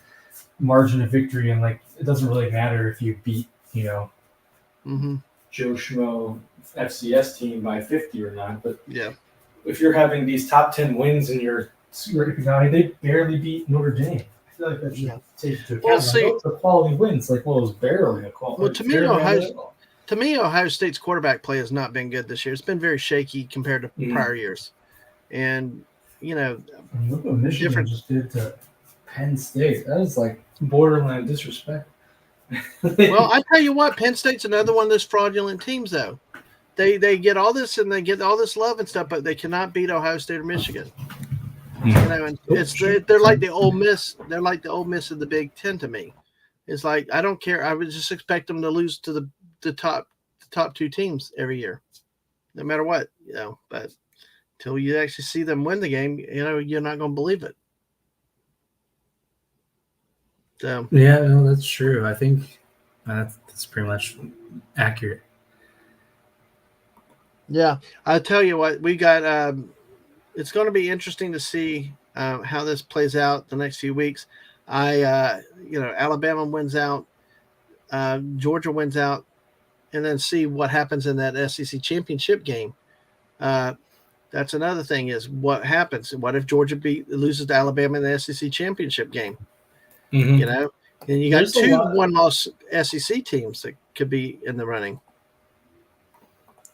margin of victory, and it doesn't really matter if you beat Joe Schmo FCS team by 50 or not. But if you're having these top 10 wins in your county, they barely beat Notre Dame. I feel like that should take into account. Well, see, the quality wins. It was barely a quality. Well, to me, Ohio State's quarterback play has not been good this year. It's been very shaky compared to prior years. And, look what Michigan just did to Penn State. That is borderline disrespect. Well, I tell you what, Penn State's another one of those fraudulent teams, though. They get all this and they get all this love and stuff, but they cannot beat Ohio State or Michigan. And they're like the Ole Miss. They're like the Ole Miss of the Big Ten to me. It's I don't care. I would just expect them to lose to the top 2 teams every year, no matter what. But until you actually see them win the game, you're not going to believe it. So yeah, no, that's true. I think that's pretty much accurate. Yeah, I'll tell you what, we got. It's going to be interesting to see how this plays out the next few weeks. Alabama wins out, Georgia wins out, and then see what happens in that SEC championship game. That's another thing is what happens. What if Georgia loses to Alabama in the SEC championship game? And you got 2 one-loss SEC teams that could be in the running.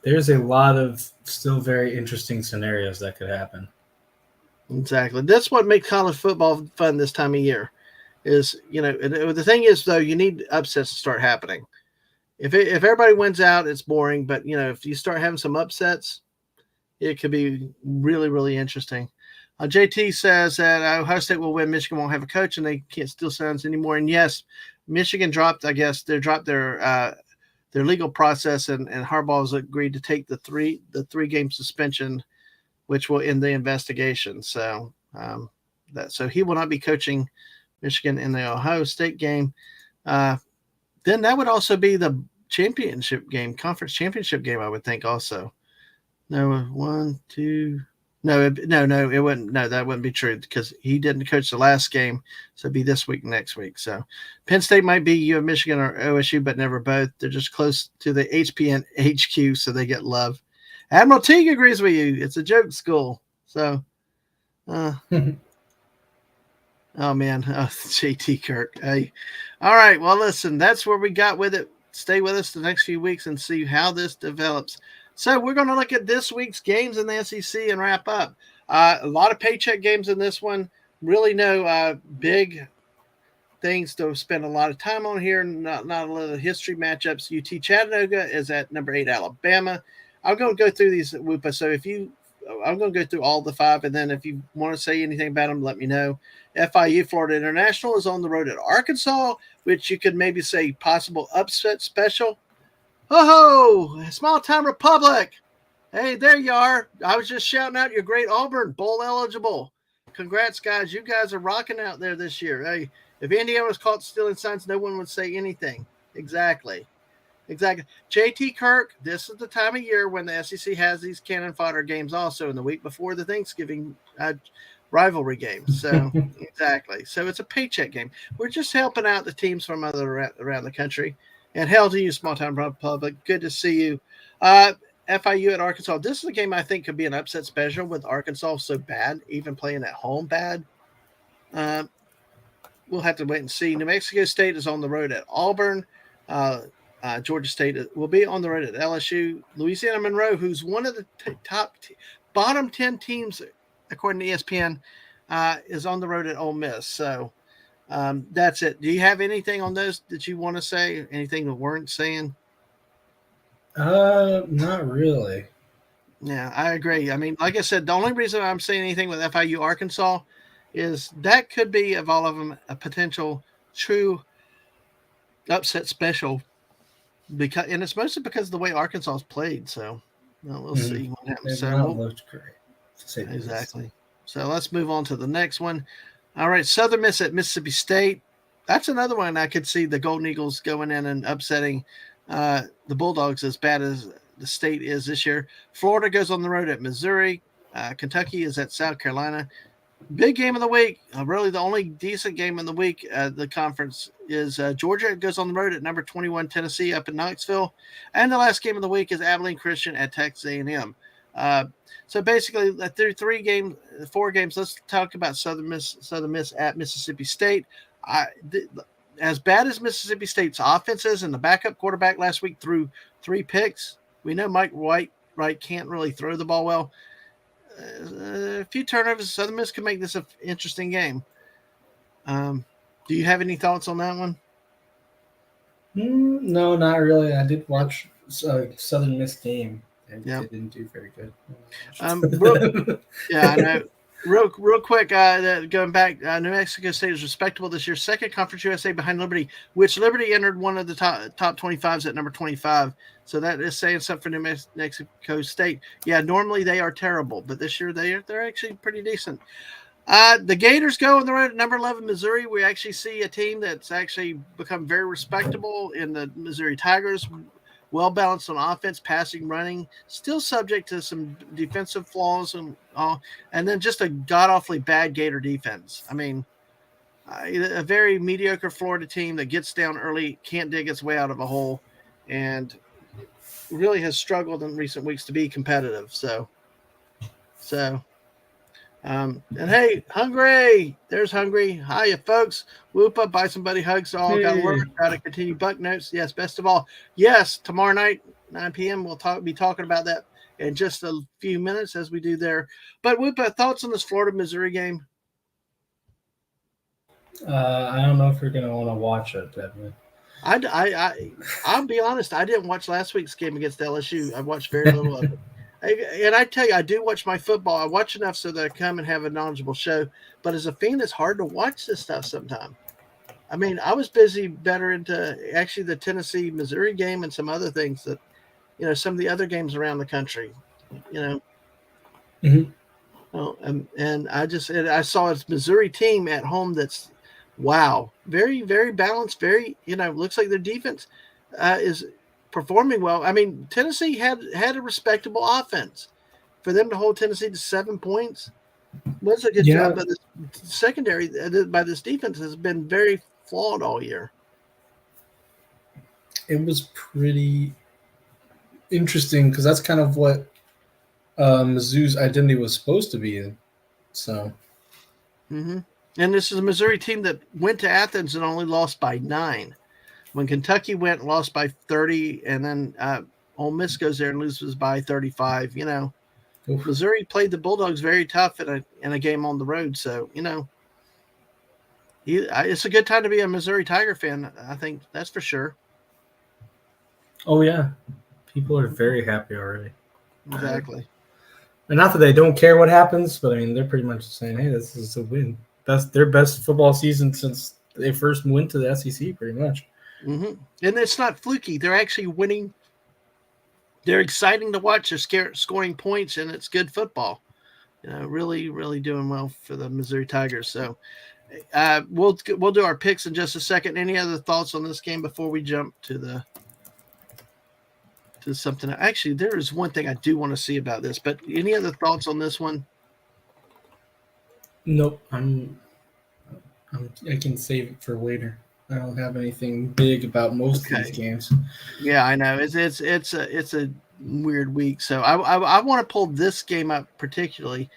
There's a lot of still very interesting scenarios that could happen. Exactly. That's what makes college football fun this time of year. Is the thing is though, you need upsets to start happening. If everybody wins out, it's boring. But if you start having some upsets, it could be really, really interesting. JT says that Ohio State will win. Michigan won't have a coach, and they can't steal signs anymore. And yes, Michigan dropped. I guess they dropped their legal process, and Harbaugh has agreed to take the three game suspension, which will end the investigation. So so he will not be coaching Michigan in the Ohio State game. Then that would also be the championship game, conference championship game. I would think also. No, 1, 2, No, it wouldn't. No, that wouldn't be true because he didn't coach the last game, so it'd be this week, next week. So, Penn State might be U of Michigan or OSU, but never both. They're just close to the HPN HQ, so they get love. Admiral Teague agrees with you. It's a joke school. So, uh, oh man, JT Kirk. Hey, all right. Well, listen, that's where we got with it. Stay with us the next few weeks and see how this develops. So we're going to look at this week's games in the SEC and wrap up. A lot of paycheck games in this one. Really no big things to spend a lot of time on here. Not a lot of history matchups. UT Chattanooga is at number 8 Alabama. I'm going to go through these, Whoopa. So I'm going to go through all the 5, and then if you want to say anything about them, let me know. FIU Florida International is on the road at Arkansas, which you could maybe say possible upset special. Oh, small town Republic. Hey, there you are. I was just shouting out your great Auburn, bowl eligible. Congrats, guys. You guys are rocking out there this year. Hey, if Indiana was caught stealing signs, no one would say anything. Exactly. JT Kirk, this is the time of year when the SEC has these cannon fodder games also in the week before the Thanksgiving rivalry games. So, exactly. So, it's a paycheck game. We're just helping out the teams from around the country. And hell to you, small town Republic. Good to see you. FIU at Arkansas. This is a game I think could be an upset special with Arkansas so bad, even playing at home bad. We'll have to wait and see. New Mexico State is on the road at Auburn. Georgia State will be on the road at LSU. Louisiana Monroe, who's one of the bottom 10 teams, according to ESPN, is on the road at Ole Miss. So that's it. Do you have anything on those that you want to say? Anything that weren't saying? Not really. Yeah, I agree. I mean, like I said, the only reason I'm saying anything with FIU Arkansas is that could be, of all of them, a potential true upset special. And it's mostly because of the way Arkansas's played. So we'll see what happens. They've not looked great. Exactly. So let's move on to the next one. All right, Southern Miss at Mississippi State. That's another one I could see the Golden Eagles going in and upsetting the Bulldogs as bad as the state is this year. Florida goes on the road at Missouri. Kentucky is at South Carolina. Big game of the week. Really the only decent game in the week, the conference, is Georgia goes on the road at number 21 Tennessee up in Knoxville. And the last game of the week is Abilene Christian at Texas A&M. So basically, through 4 games, let's talk about Southern Miss at Mississippi State. As bad as Mississippi State's offense is, and the backup quarterback last week threw 3 picks, we know Mike White can't really throw the ball well. A few turnovers, Southern Miss can make this an interesting game. Do you have any thoughts on that one? No, not really. I did watch Southern Miss game. They didn't do very good. Yeah, I know. Real quick, going back, New Mexico State is respectable this year. Second Conference USA behind Liberty, which Liberty entered one of the top 25s at number 25. So that is saying something for New Mexico State. Yeah, normally they are terrible, but this year they're actually pretty decent. The Gators go on the road at number 11 Missouri. We actually see a team that's actually become very respectable in the Missouri Tigers. Well balanced on offense, passing, running, still subject to some defensive flaws and then just a god awfully bad Gator defense. I mean, a very mediocre Florida team that gets down early, can't dig its way out of a hole, and really has struggled in recent weeks to be competitive. And hey, Hungry, there's Hungry. Hiya, folks. Whoop up, buy somebody hugs. All got to work. Got to continue buck notes. Yes, best of all. Yes, tomorrow night, 9 p.m. We'll be talking about that in just a few minutes as we do there. But Whoop, thoughts on this Florida Missouri game? I don't know if you're gonna want to watch it, Dadman. I'll be honest. I didn't watch last week's game against LSU. I watched very little of it. And I tell you, I do watch my football. I watch enough so that I come and have a knowledgeable show. But as a fan, it's hard to watch this stuff sometimes. I mean, I was busy better into actually the Tennessee-Missouri game and some other things that, some of the other games around the country, Mm-hmm. And I saw its Missouri team at home that's, wow, very, very balanced, very, looks like their defense is performing well. I mean, Tennessee had a respectable offense, for them to hold Tennessee to 7 points was a good Yeah, job. But the secondary by this defense has been very flawed all year. it was pretty interesting because that's kind of what Mizzou's identity was supposed to be in. So Mm-hmm. And this is a Missouri team that went to Athens and only lost by 9. When Kentucky went, lost by 30, and then Ole Miss goes there and loses by 35. oof. Missouri played the Bulldogs very tough in a game on the road. So it's a good time to be a Missouri Tiger fan. I think that's for sure. Oh yeah, people are very happy already. Exactly. And not that they don't care what happens, but I mean they're pretty much saying, "Hey, this is a win. That's their best football season since they first went to the SEC, pretty much." Mm-hmm. And it's not fluky. They're actually winning. They're exciting to watch. They're scoring points, and it's good football. Really, really doing well for the Missouri Tigers. So we'll do our picks in just a second. Any other thoughts on this game before we jump to something? Actually, there is one thing I do want to see about this. But any other thoughts on this one? Nope, I can save it for later. I don't have anything big about most of these games. Yeah, I know. It's a weird week. So I want to pull this game up particularly.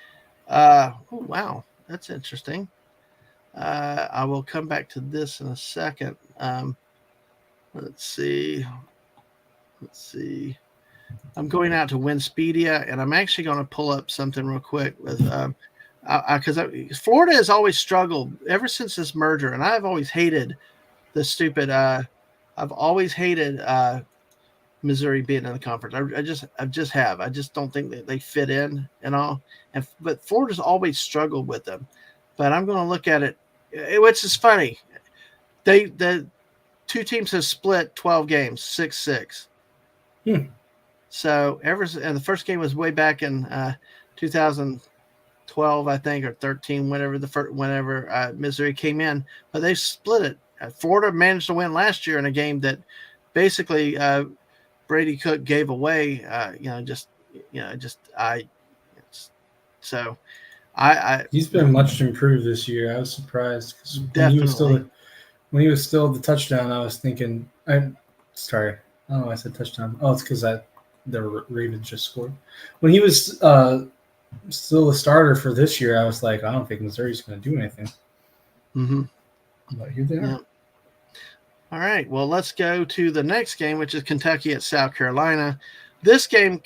Oh wow, that's interesting. I will come back to this in a second. Let's see. I'm going out to Winspedia, and I'm actually going to pull up something real quick with because Florida has always struggled ever since this merger, and I've always hated the stupid. I've always hated Missouri being in the conference. I just have. I just don't think that they fit in and all. But Florida's always struggled with them. But I'm going to look at it, which is funny. The two teams have split 12 games, 6-6. So and the first game was way back in 2012, I think, or 13, whenever Missouri came in. But they split it. Florida managed to win last year in a game that basically Brady Cook gave away. So I He's been much improved this year. I was surprised because definitely. When he was still the touchdown, I was thinking, I'm sorry. Oh, I said touchdown. Oh, it's because the Ravens just scored. When he was still the starter for this year, I was like, I don't think Missouri's going to do anything. Mm-hmm. But here they are. Yeah. All right. Well, let's go to the next game, which is Kentucky at South Carolina. This game,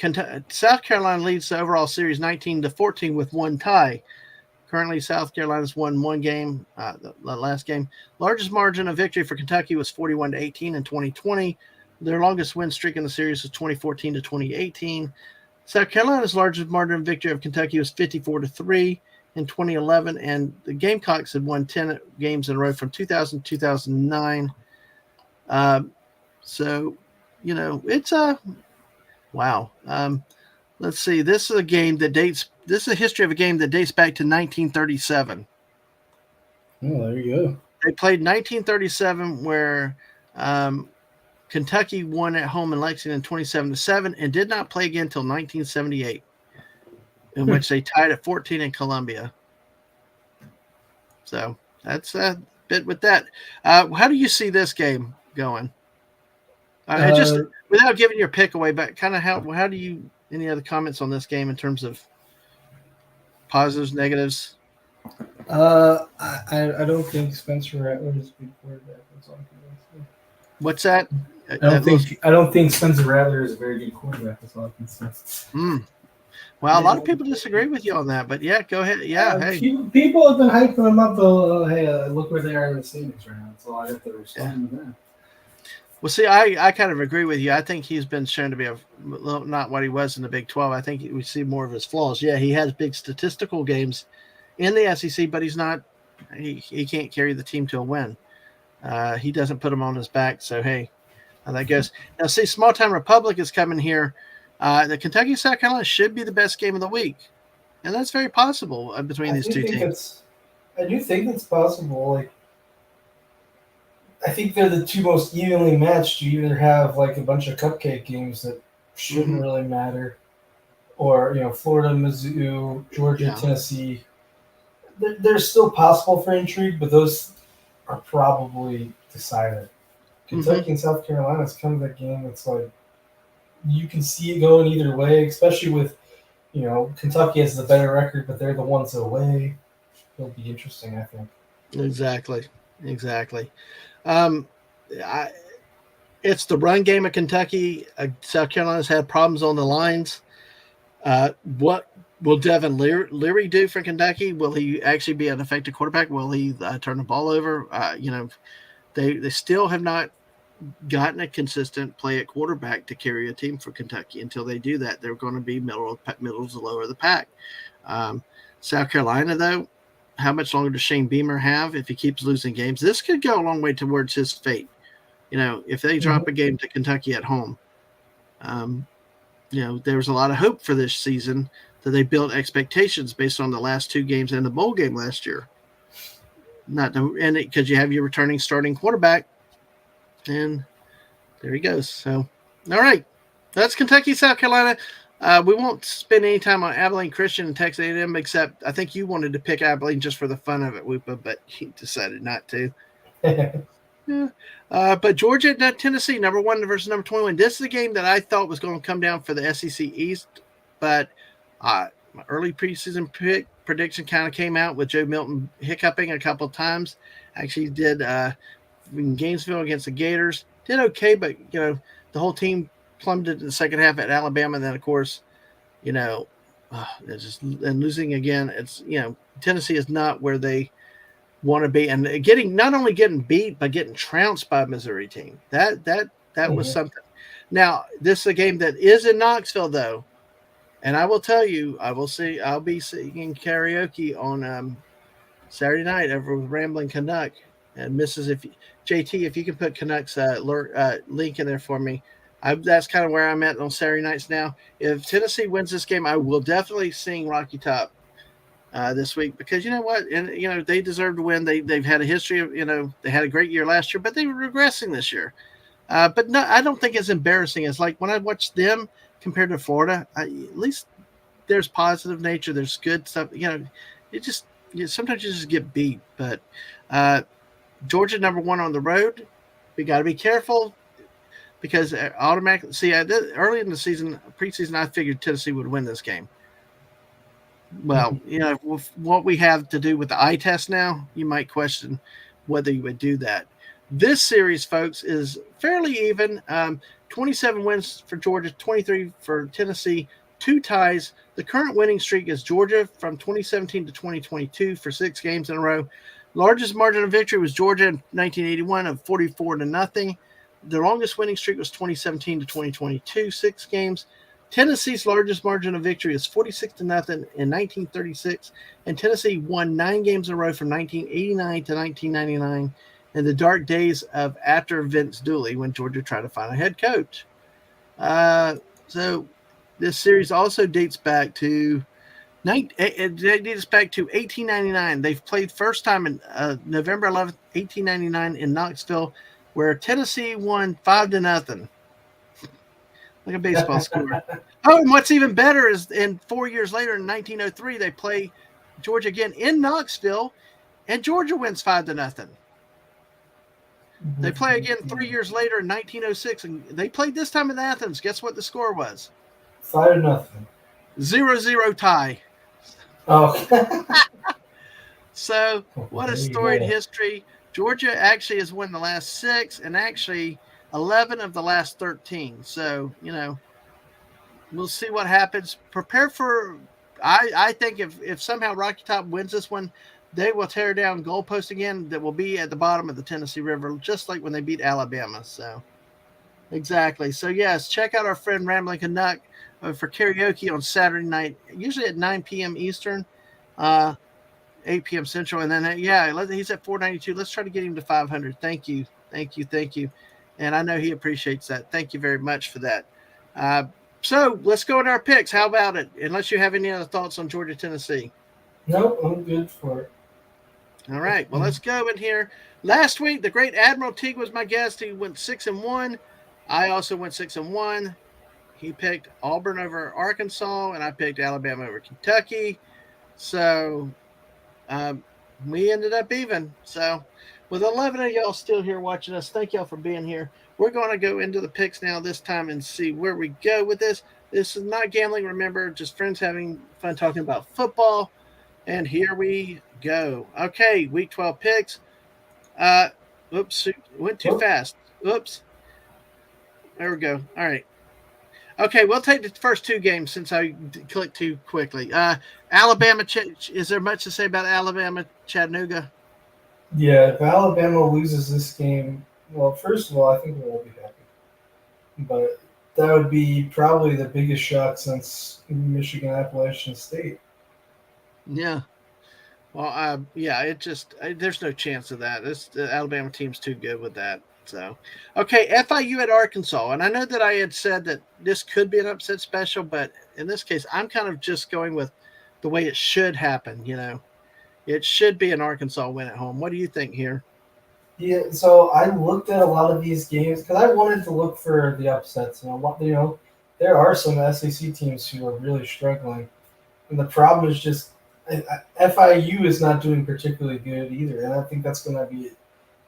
South Carolina leads the overall series 19-14 with one tie. Currently, South Carolina's won one game, the last game. Largest margin of victory for Kentucky was 41-18 in 2020. Their longest win streak in the series was 2014 to 2018. South Carolina's largest margin of victory of Kentucky was 54-3 in 2011, and the Gamecocks had won 10 games in a row from 2000 to 2009. So, it's a wow. Let's see. This is a game that dates. This is a history of a game that dates back to 1937. Oh, there you go. They played 1937, where Kentucky won at home in Lexington 27-7, and did not play again until 1978, in which they tied at 14 in Columbia. So that's a bit with that. How do you see this game going? Just without giving your pick away, but kind of how do you? Any other comments on this game in terms of positives, negatives? I don't think Spencer Rattler is a good quarterback. That's all I can say. What's that? I don't think Spencer Rattler is a very good quarterback. That's all I can say. Well, a lot of people disagree with you on that, but yeah, go ahead. Yeah, hey. People have been hyping him up though. Hey, look where they are in the standings right now. That's all I have to respond to that. Well, see, I kind of agree with you. I think he's been shown to be not what he was in the Big 12. I think we see more of his flaws. Yeah, he has big statistical games in the SEC, but he's not. He can't carry the team to a win. He doesn't put them on his back. So hey, that goes. Now, see, Small Town Republic is coming here. The Kentucky South Carolina should be the best game of the week, and that's very possible between these two teams. I do think it's possible. Like, I think they're the two most evenly matched. You either have like a bunch of cupcake games that shouldn't really matter, or Florida, Mizzou, Georgia, Yeah. Tennessee. They're still possible for intrigue, but those are probably decided. Mm-hmm. Kentucky and South Carolina is kind of that game that's like you can see it going either way, especially with Kentucky has the better record, but they're the ones away. It'll be interesting, I think. Exactly. Exactly. Um, I, it's the run game of Kentucky. South Carolina's had problems on the lines. What will Devin Leary do for Kentucky? Will he actually be an effective quarterback? Will he turn the ball over? They still have not gotten a consistent play at quarterback to carry a team for Kentucky. Until they do that, they're going to be middle to lower of the pack. Um, South Carolina, though, how much longer does Shane Beamer have if he keeps losing games? This could go a long way towards his fate. If they drop Mm-hmm. a game to Kentucky at home, um, there was a lot of hope for this season that they built expectations based on the last two games and the bowl game last year. Not to, and because you have your returning starting quarterback, and there he goes. So, all right, that's Kentucky, South Carolina. We won't spend any time on Abilene Christian and Texas A&M, except I think you wanted to pick Abilene just for the fun of it, Whoopa, but he decided not to. Yeah. But Georgia at Tennessee, number 1 versus number 21. This is a game that I thought was going to come down for the SEC East, but my early preseason prediction kind of came out with Joe Milton hiccuping a couple of times. Actually, did in Gainesville against the Gators, did okay, but the whole team plummeted in the second half at Alabama. And then, of course, you know, just and losing again. It's Tennessee is not where they want to be, and getting not only getting beat but getting trounced by a Missouri team. That was Mm-hmm. something. Now this is a game that is in Knoxville though, and I will tell you, I'll be singing karaoke on Saturday night over with Rambling Canuck and Mrs. If JT, if you can put Canucks link in there for me. That's kind of where I'm at on Saturday nights now. If Tennessee wins this game, I will definitely sing Rocky Top this week because you know what, and they deserve to win. They've had a history of they had a great year last year, but they were regressing this year. But no, I don't think it's embarrassing. It's like when I watch them compared to Florida, at least there's positive nature. There's good stuff. It just sometimes you just get beat. But uh, Georgia number 1 on the road. We got to be careful because automatically see early in the season preseason I figured Tennessee would win this game. Well, with what we have to do with the eye test now, you might question whether you would do that. This series, folks, is fairly even. 27 wins for Georgia, 23 for Tennessee, 2 ties. The current winning streak is Georgia from 2017 to 2022 for 6 games in a row. Largest margin of victory was Georgia in 1981 of 44 to nothing. The longest winning streak was 2017 to 2022, 6 games. Tennessee's largest margin of victory is 46 to nothing in 1936, and Tennessee won 9 games in a row from 1989 to 1999 in the dark days of after Vince Dooley when Georgia tried to find a head coach. So this series also dates back to it dates back to 1899. They've played first time in November 11th, 1899 in Knoxville, where Tennessee won 5 to nothing, like a baseball score. Oh, and what's even better is in 4 years later in 1903, they play Georgia again in Knoxville, and Georgia wins 5 to nothing. They play again 3 years later in 1906, and they played this time in Athens. Guess what the score was? 5-0. 0-0 tie. Oh. So what a There you storied go. history. Georgia actually has won the last 6 and actually 11 of the last 13. So, we'll see what happens. Prepare for. I think if somehow Rocky Top wins this one, they will tear down goalpost again. That will be at the bottom of the Tennessee River, just like when they beat Alabama. So exactly. So yes, check out our friend Rambling Canuck for karaoke on Saturday night, usually at 9 p.m. Eastern, 8 p.m. Central, and then he's at 492. Let's try to get him to 500. Thank you, thank you, thank you, and I know he appreciates that. Thank you very much for that. Uh, so let's go in our picks. How about it? Unless you have any other thoughts on Georgia, Tennessee. Nope, I'm good for it. All right. Well, let's go in here. Last week, the great Admiral Teague was my guest. He went 6-1. I also went 6-1. He picked Auburn over Arkansas, and I picked Alabama over Kentucky. So um, we ended up even. So with 11 of y'all still here watching us, thank y'all for being here. We're going to go into the picks now this time and see where we go with this. This is not gambling, remember, just friends having fun talking about football. And here we go. Okay, week 12 picks. Oops, went too fast. Oops. There we go. All right. Okay, we'll take the first two games since I clicked too quickly. Alabama, is there much to say about Alabama, Chattanooga? Yeah, if Alabama loses this game, well, first of all, I think we'll all be happy. But that would be probably the biggest shock since Michigan Appalachian State. Yeah. Well, yeah, there's no chance of that. The Alabama team's too good with that. So, okay, FIU at Arkansas, and I know that I had said that this could be an upset special, but in this case, I'm kind of just going with the way it should happen. It should be an Arkansas win at home. What do you think here? Yeah, so I looked at a lot of these games because I wanted to look for the upsets. There are some SEC teams who are really struggling, and the problem is just FIU is not doing particularly good either, and I think that's going to be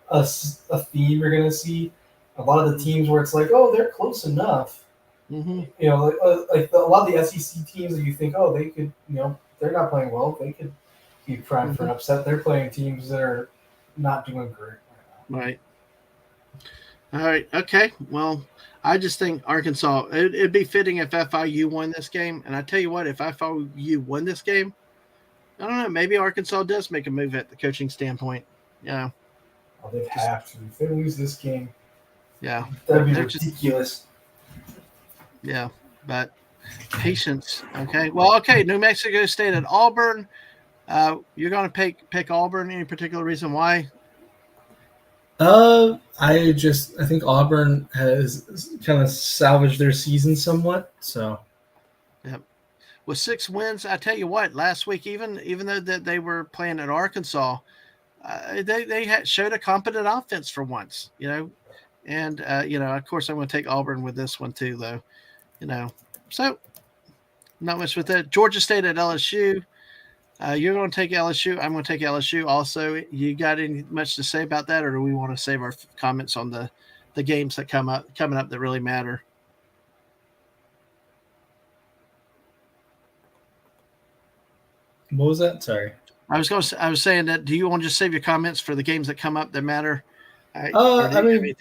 a theme we're going to see. A lot of the teams where it's like, oh, they're close enough. Mm-hmm. A lot of the SEC teams that you think, oh, they could, they're not playing well. They could be primed for an upset. They're playing teams that are not doing great right now. Right. All right. Okay. Well, I just think Arkansas. It'd be fitting if FIU won this game. And I tell you what, if FIU won this game, I don't know. Maybe Arkansas does make a move at the coaching standpoint. Yeah. Oh, they'd have to. If they lose this game, yeah, that'd be ridiculous. Yeah, but patience. Okay. Well, okay. New Mexico State at Auburn. You're going to pick Auburn. Any particular reason why? I think Auburn has kind of salvaged their season somewhat. So, yeah, with 6 wins, I tell you what. Last week, even though that they were playing at Arkansas, they had showed a competent offense for once. And of course, I'm going to take Auburn with this one too, though. So not much with that. Georgia State at LSU. You're going to take LSU. I'm going to take LSU also. You got any much to say about that, or do we want to save our comments on the games that coming up that really matter? What was that? Sorry. I was saying that. Do you want to just save your comments for the games that come up that matter? I mean,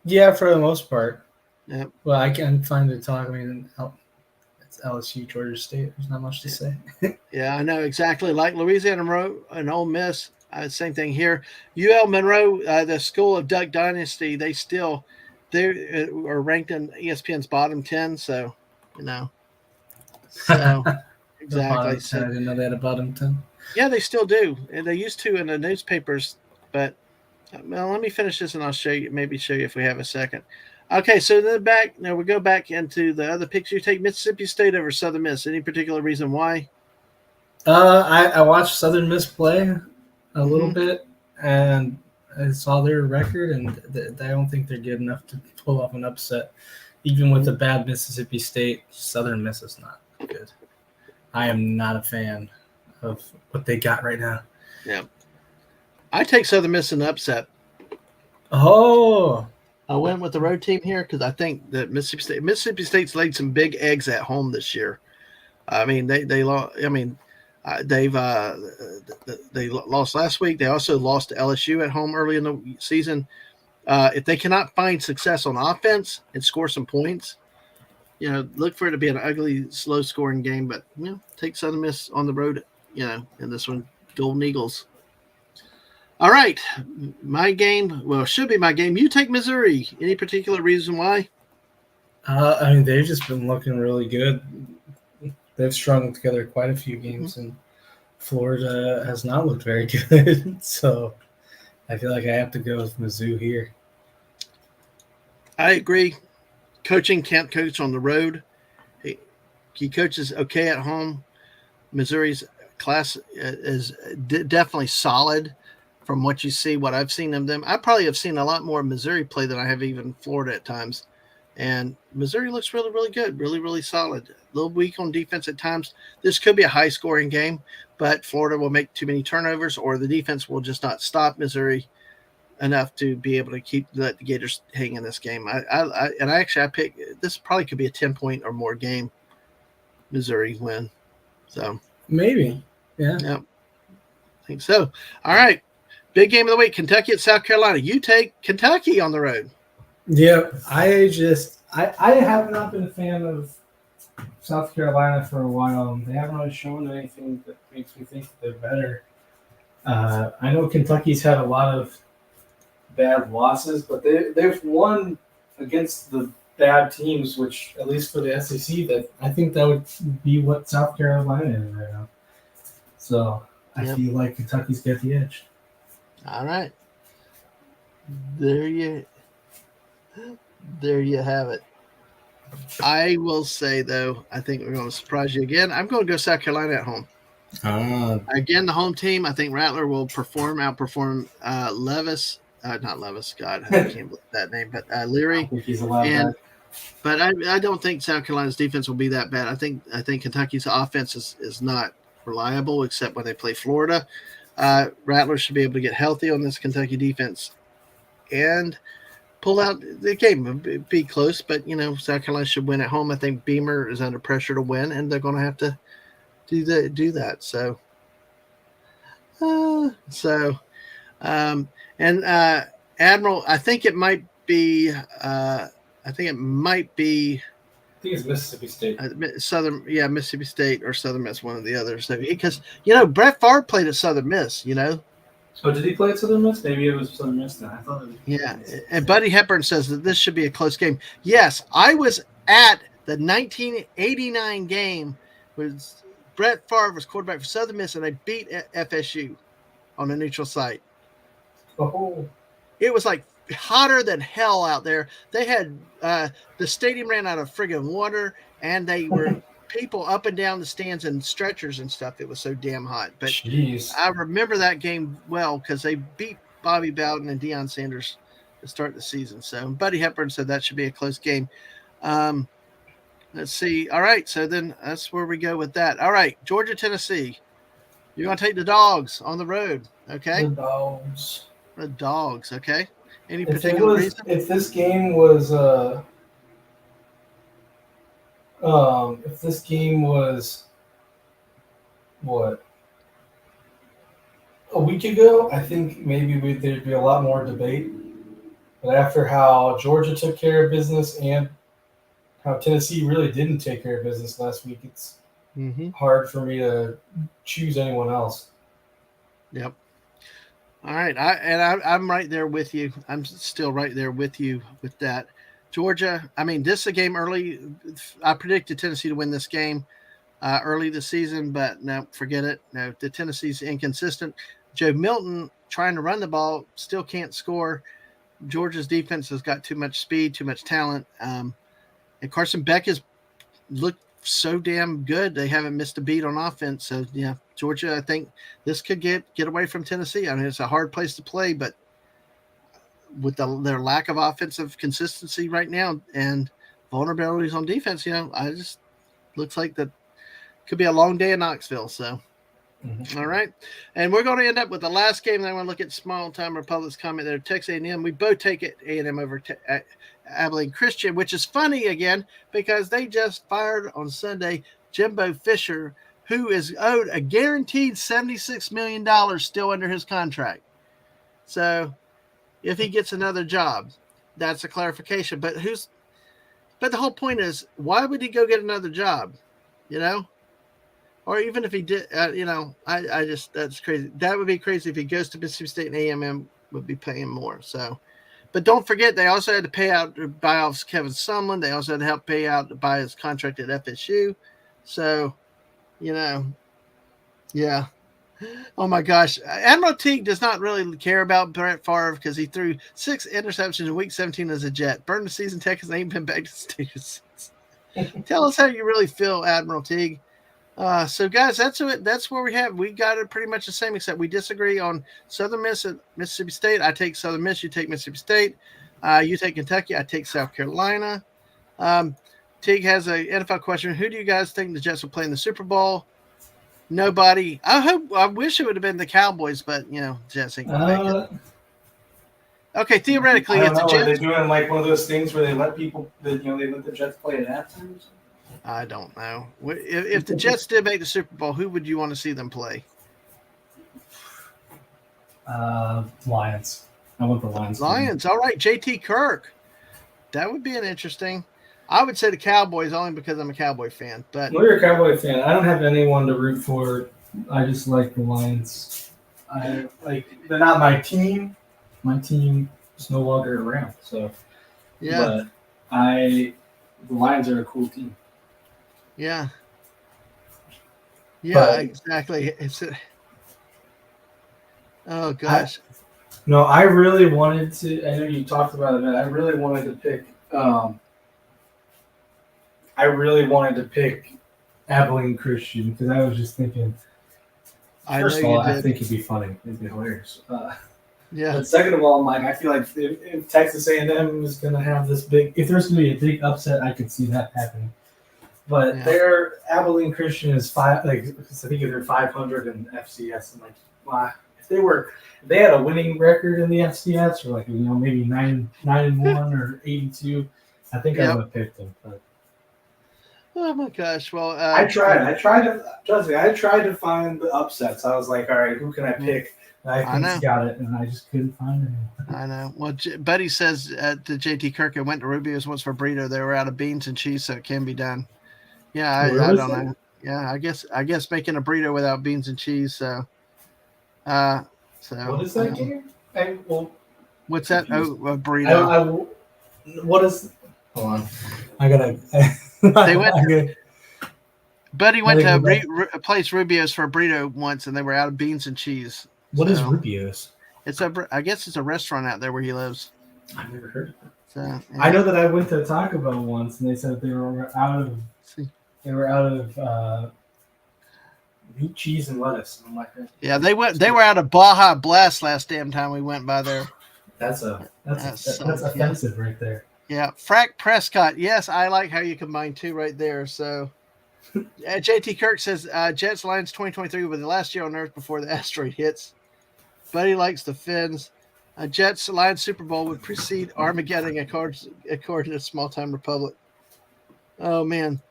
yeah, for the most part. Yeah. Well, I can find the talk. I mean, it's LSU, Georgia State. There's not much to say. Yeah, I know exactly. Like Louisiana Monroe and Ole Miss, same thing here. UL Monroe, the school of Duck Dynasty, they are ranked in ESPN's bottom 10. So, so exactly. So, I didn't know they had a bottom 10. Yeah, they still do. And they used to in the newspapers, but well, let me finish this and I'll show you if we have a second. Okay, so then we go back into the other picks. You take Mississippi State over Southern Miss. Any particular reason why? I watched Southern Miss play a little bit, and I saw their record, and I don't think they're good enough to pull off an upset. Even with a bad Mississippi State, Southern Miss is not good. I am not a fan of what they got right now. Yeah. I take Southern Miss in the upset. Oh. I went with the road team here because I think that Mississippi State's laid some big eggs at home this year. I mean, they lost. I mean, they lost last week. They also lost to LSU at home early in the season. If they cannot find success on offense and score some points, look for it to be an ugly, slow-scoring game. But take Southern Miss on the road. In this one, Golden Eagles. All right, my game. Well, should be my game. You take Missouri. Any particular reason why? I mean, they've just been looking really good. They've strung together quite a few games, and Florida has not looked very good. So I feel like I have to go with Mizzou here. I agree. Coaching can't coach on the road. He coaches okay at home. Missouri's class is definitely solid. From what you see, what I've seen of them, I probably have seen a lot more Missouri play than I have even Florida at times. And Missouri looks really, really good, really, really solid. A little weak on defense at times. This could be a high scoring game, but Florida will make too many turnovers, or the defense will just not stop Missouri enough to be able to let the Gators hang in this game. I pick this probably could be a 10-point or more game. Missouri win. So Maybe. Yeah. yeah, I think so. All right. Big game of the week, Kentucky at South Carolina. You take Kentucky on the road. Yeah, I have not been a fan of South Carolina for a while. They haven't really shown anything that makes me think they're better. I know Kentucky's had a lot of bad losses, but they've won against the bad teams, which at least for the SEC, that I think that would be what South Carolina is right now. So I feel like Kentucky's got the edge. All right, there you have it. I will say though, I think we're going to surprise you again. I'm going to go South Carolina at home. Again, the home team. I think Rattler will outperform Levis. Not Levis. God, I can't believe that name. But Leary. I think he's a lot back. But I don't think South Carolina's defense will be that bad. I think Kentucky's offense is not reliable except when they play Florida. Rattler should be able to get healthy on this Kentucky defense and pull out the game. It'd be close, but South Carolina should win at home. I think Beamer is under pressure to win, and they're going to have to do that. So, Admiral, I think it might be. I think it's Mississippi State. Mississippi State or Southern Miss, one of the others. Because Brett Favre played at Southern Miss. Oh, did he play at Southern Miss? Maybe it was Southern Miss. Now I thought it was. Yeah, and Buddy Hepburn says that this should be a close game. Yes, I was at the 1989 game where Brett Favre was quarterback for Southern Miss, and they beat FSU on a neutral site. Oh. It was like hotter than hell out there. They had the stadium ran out of friggin' water, and they were people up and down the stands and stretchers and stuff. It was so damn hot. But jeez. I remember that game well because they beat Bobby Bowden and Deion Sanders to start the season. So Buddy Hepburn said that should be a close game. Let's see. All right, so then that's where we go with that. All right, Georgia, Tennessee. You're going to take the Dogs on the road, okay? The Dogs, okay. Any particular reason? If this game was what, a week ago, I think maybe there'd be a lot more debate. But after how Georgia took care of business and how Tennessee really didn't take care of business last week, it's hard for me to choose anyone else. Yep. All right, I'm right there with you. I'm still right there with you with that. Georgia, I mean, this is a game early. I predicted Tennessee to win this game early this season, but no, forget it. No, the Tennessee's inconsistent. Joe Milton trying to run the ball still can't score. Georgia's defense has got too much speed, too much talent. And Carson Beck has looked so damn good. They haven't missed a beat on offense. So, yeah, Georgia, I think this could get away from Tennessee. I mean, it's a hard place to play, but with their lack of offensive consistency right now and vulnerabilities on defense, I just looks like that could be a long day in Knoxville. So, all right. And we're going to end up with the last game. I want to look at small-time Republic's comment there. Texas A&M. We both take it A&M over Abilene Christian, which is funny again because they just fired on Sunday Jimbo Fisher, who is owed a guaranteed $76 million still under his contract. So if he gets another job, that's a clarification. But the whole point is, why would he go get another job? Or even if he did, I just, that's crazy. That would be crazy if he goes to Mississippi State and A&M would be paying more. So, but don't forget, they also had to pay out to buy off Kevin Sumlin. They also had to help pay out to buy his contract at FSU. So, yeah. Oh my gosh. Admiral Teague does not really care about Brett Favre because he threw 6 interceptions in week 17 as a Jet. Burned the season. Texas ain't been back to state. Tell us how you really feel, Admiral Teague. So guys, that's it. That's where we have. We got it pretty much the same, except we disagree on Southern Miss and Mississippi State. I take Southern Miss. You take Mississippi State. You take Kentucky. I take South Carolina. Teague has a NFL question. Who do you guys think the Jets will play in the Super Bowl? Nobody. I wish it would have been the Cowboys, but Jets ain't gonna make it. Okay, theoretically, I don't if the know. Are they Jets, doing like one of those things where they let people, they let the Jets play at halftime or something? I don't know. If the Jets did make the Super Bowl, who would you want to see them play? Lions. I want the Lions. Lions. All right, JT Kirk. That would be an interesting. I would say the Cowboys only because I'm a Cowboy fan. But Well, you're a Cowboy fan. I don't have anyone to root for. I just like the Lions. They're not my team. My team is no longer around. So yeah, but the Lions are a cool team. yeah, But exactly. Oh gosh. No, I really wanted to. I know you talked about it, but I really wanted to pick. I really wanted to pick Abilene Christian because I was just thinking. First of all, I think it'd be funny. It'd be hilarious. Yeah. But second of all, I'm like, I feel like if Texas A&M is going to have this big, if there's going to be a big upset, I could see that happening. But their Abilene Christian is I think they're 500 in FCS. I'm like, wow, if they had a winning record in the FCS, or maybe 9-1 or 82, I think I would have picked them. But oh my gosh! Well, I tried to find the upsets. I was like, all right, who can I pick? I think he's got it, and I just couldn't find anyone. I know. Well, Buddy says to JT Kirk, I went to Rubio's once for burrito. They were out of beans and cheese, so it can be done. Yeah, I don't know. Yeah, I guess making a burrito without beans and cheese. So what is that game? What's that? Oh, a burrito. What is? Hold on, I gotta. They went. Buddy went to a place Rubio's for a burrito once, and they were out of beans and cheese. What is Rubio's? I guess it's a restaurant out there where he lives. I've never heard of it. So, yeah. I know that I went to Taco Bell once, and they said they were out of meat, cheese, and lettuce. I'm like, yeah, they were out of Baja Blast last damn time we went by there. That's offensive right there. Yeah, Frack Prescott. Yes, I like how you combine two right there. So, JT Kirk says Jets Lions 2023 will be the last year on Earth before the asteroid hits. Buddy likes the Finns. Jets Lions Super Bowl would precede Armageddon according to Small Time Republic. Oh man,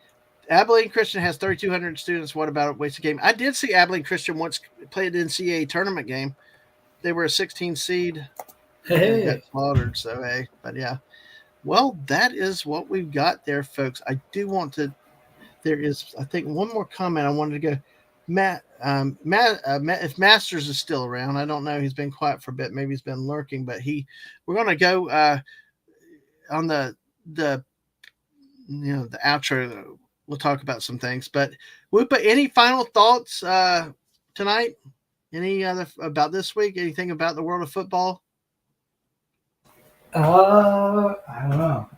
Abilene Christian has 3,200 students. What about a wasted game? I did see Abilene Christian once play an NCAA tournament game. They were a 16 seed. Hey, got slaughtered. So hey, but yeah. Well, that is what we've got there, folks. I do want to. There is, I think, one more comment I wanted to go. Matt, if Masters is still around, I don't know. He's been quiet for a bit. Maybe he's been lurking, but we're going to go on the outro. We'll talk about some things, but any final thoughts tonight? Any other about this week? Anything about the world of football? I don't know.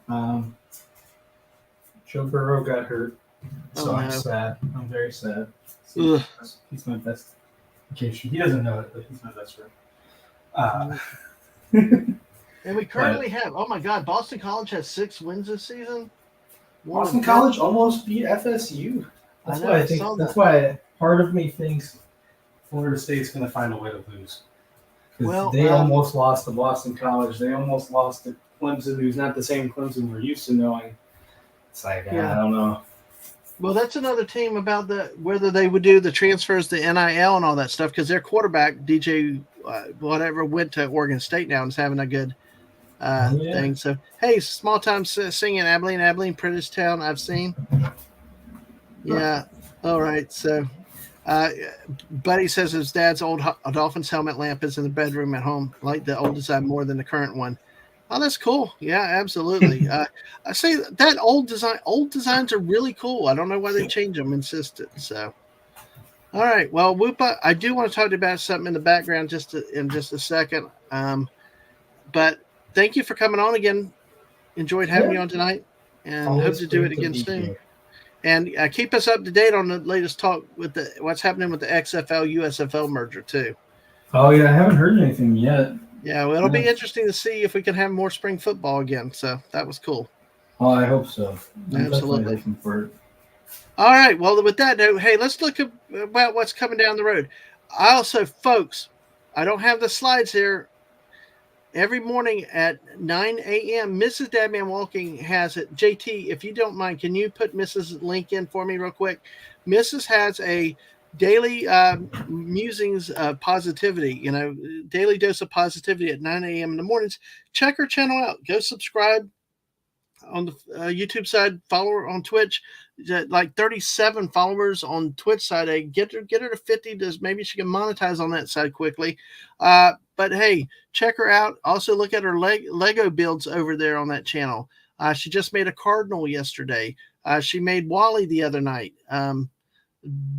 Joe Burrow got hurt, so I'm sad. I'm very sad. He's my best. In case he doesn't know it, but he's my best friend. And we currently have. Oh my God! Boston College has 6 wins this season. Boston College almost beat FSU. That's why I think. That's why part of me thinks Florida State's going to find a way to lose. Well, they almost lost to Boston College. They almost lost to Clemson, who's not the same Clemson we're used to knowing. It's like I don't know. Well, that's another team about whether they would do the transfers, the NIL, and all that stuff, because their quarterback DJ whatever went to Oregon State now and is having a good thing. So hey, small time singing Abilene, prettiest town I've seen. Yeah. All right. So. Buddy says his dad's old Dolphins helmet lamp is in the bedroom at home. Like the old design more than the current one. Oh, that's cool. Yeah, absolutely. I say that old designs are really cool. I don't know why they change them, insisted. So, all right. Well, Whoopa, I do want to talk to you about something in the background in just a second. But thank you for coming on again. Enjoyed having you on tonight, and hope to do it again soon. And keep us up to date on the latest talk with what's happening with the XFL USFL merger too. Oh yeah, I haven't heard anything yet. Yeah, well, it'll be interesting to see if we can have more spring football again. So that was cool. Oh, I hope so. I'm Absolutely. definitely hoping for it. All right. Well, with that note, hey, let's look about what's coming down the road. I also, folks, I don't have the slides here. Every morning at 9 a.m., Mrs. Dadman Walking has it. JT, if you don't mind, can you put Mrs. link in for me real quick? Mrs. has a daily musings of positivity, daily dose of positivity at 9 a.m. in the mornings. Check her channel out. Go subscribe on the YouTube side, follow her on Twitch. Like 37 followers on Twitch side. Hey, get her to 50. Maybe she can monetize on that side quickly. But hey, check her out. Also look at her Lego builds over there on that channel. She just made a cardinal yesterday. She made Wally the other night.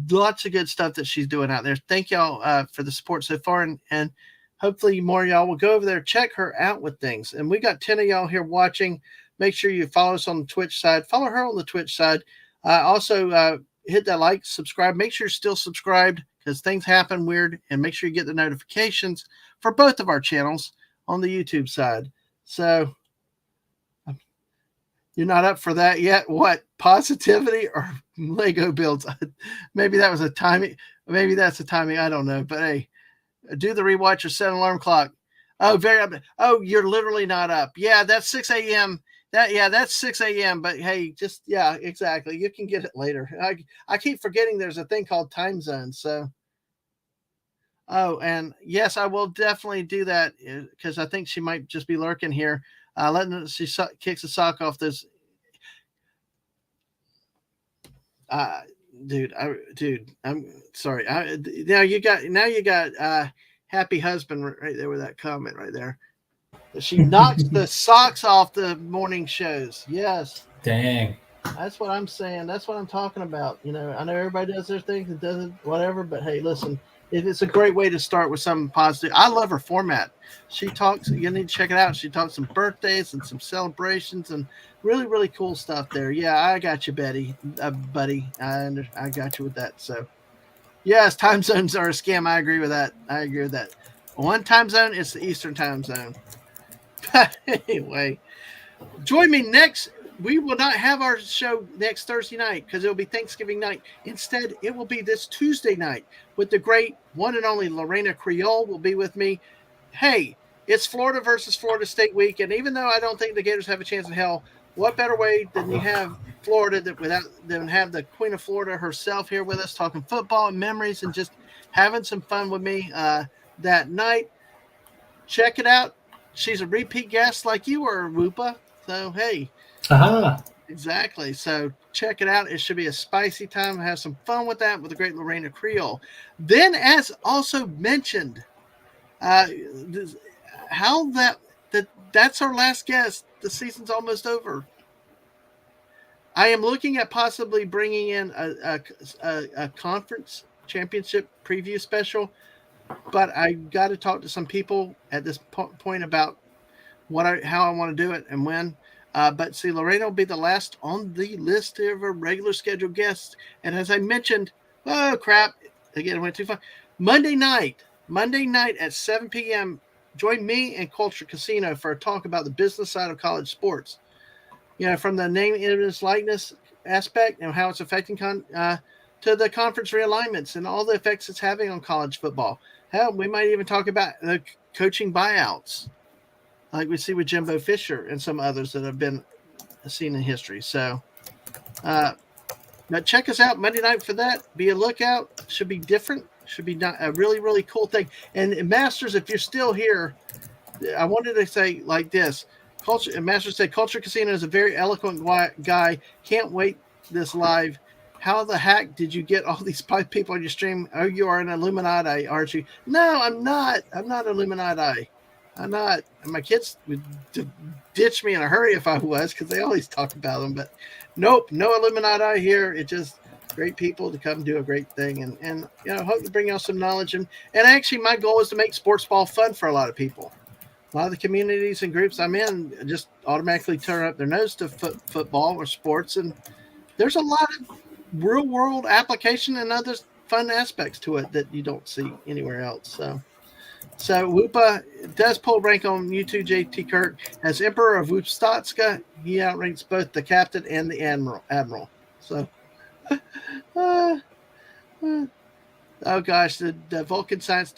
Lots of good stuff that she's doing out there. Thank y'all for the support so far, and hopefully more of y'all will go over there, check her out with things. And we got 10 of y'all here watching. Make sure you follow us on the Twitch side. Follow her on the Twitch side. Also, hit that like, subscribe. Make sure you're still subscribed because things happen weird. And make sure you get the notifications for both of our channels on the YouTube side. So, you're not up for that yet? What? Positivity or Lego builds? Maybe that was a timing. Maybe that's a timing. I don't know. But hey, do the rewatch or set an alarm clock. Oh, you're literally not up. Yeah, that's 6 a.m. That's 6 a.m. But hey, exactly. You can get it later. I keep forgetting there's a thing called time zone. So, and yes, I will definitely do that because I think she might just be lurking here. She kicks a sock off this. I'm sorry. Now you got happy husband right there with that comment right there. She knocks the socks off the morning shows. Yes. Dang. That's what I'm saying. That's what I'm talking about. I know everybody does their things and doesn't whatever, but hey, listen, it's a great way to start with something positive. I love her format. She talks, you need to check it out. She talks some birthdays and some celebrations and really, really cool stuff there. Yeah, I got you, buddy. I got you with that. So, yes, time zones are a scam. I agree with that. One time zone is the Eastern time zone. But anyway, join me next. We will not have our show next Thursday night because it'll be Thanksgiving night. Instead, it will be this Tuesday night with the great one and only Lorena Creole will be with me. Hey, it's Florida versus Florida State week, and even though I don't think the Gators have a chance in hell, what better way than you have Florida than have the Queen of Florida herself here with us talking football and memories and just having some fun with me that night. Check it out. She's a repeat guest like you were, Whoopa. So, hey. Exactly. So check it out. It should be a spicy time. Have some fun with that with the great Lorena Creole. Then, as also mentioned, that's our last guest. The season's almost over. I am looking at possibly bringing in a conference championship preview special, but I got to talk to some people at this point about how I want to do it and when. But see, Lorena will be the last on the list of our regular scheduled guests. And as I mentioned, oh crap, again, I went too far. Monday night at 7 p.m., join me and Culture Casino for a talk about the business side of college sports. From the name, image, likeness aspect and how it's affecting to the conference realignments and all the effects it's having on college football. Hell, we might even talk about the coaching buyouts, like we see with Jimbo Fisher and some others that have been seen in history. So, now check us out Monday night for that. Be a lookout. Should be different. Should be a really, really cool thing. And Masters, if you're still here, I wanted to say like this. Masters said, Culture Casino is a very eloquent guy. Can't wait this live. How the heck did you get all these people on your stream? Oh, you are an Illuminati, aren't you? No, I'm not. I'm not Illuminati. I'm not. My kids would ditch me in a hurry if I was because they always talk about them. But nope, no Illuminati here. It's just great people to come do a great thing. And hope to bring y'all some knowledge. And actually, my goal is to make sports ball fun for a lot of people. A lot of the communities and groups I'm in just automatically turn up their nose to football or sports. And there's a lot of real world application and other fun aspects to it that you don't see anywhere else. So, So Whoopa does pull rank on YouTube. JT Kirk as Emperor of Whoopstatska. He outranks both the captain and the admiral. So, uh, uh, oh gosh, the Vulcan Science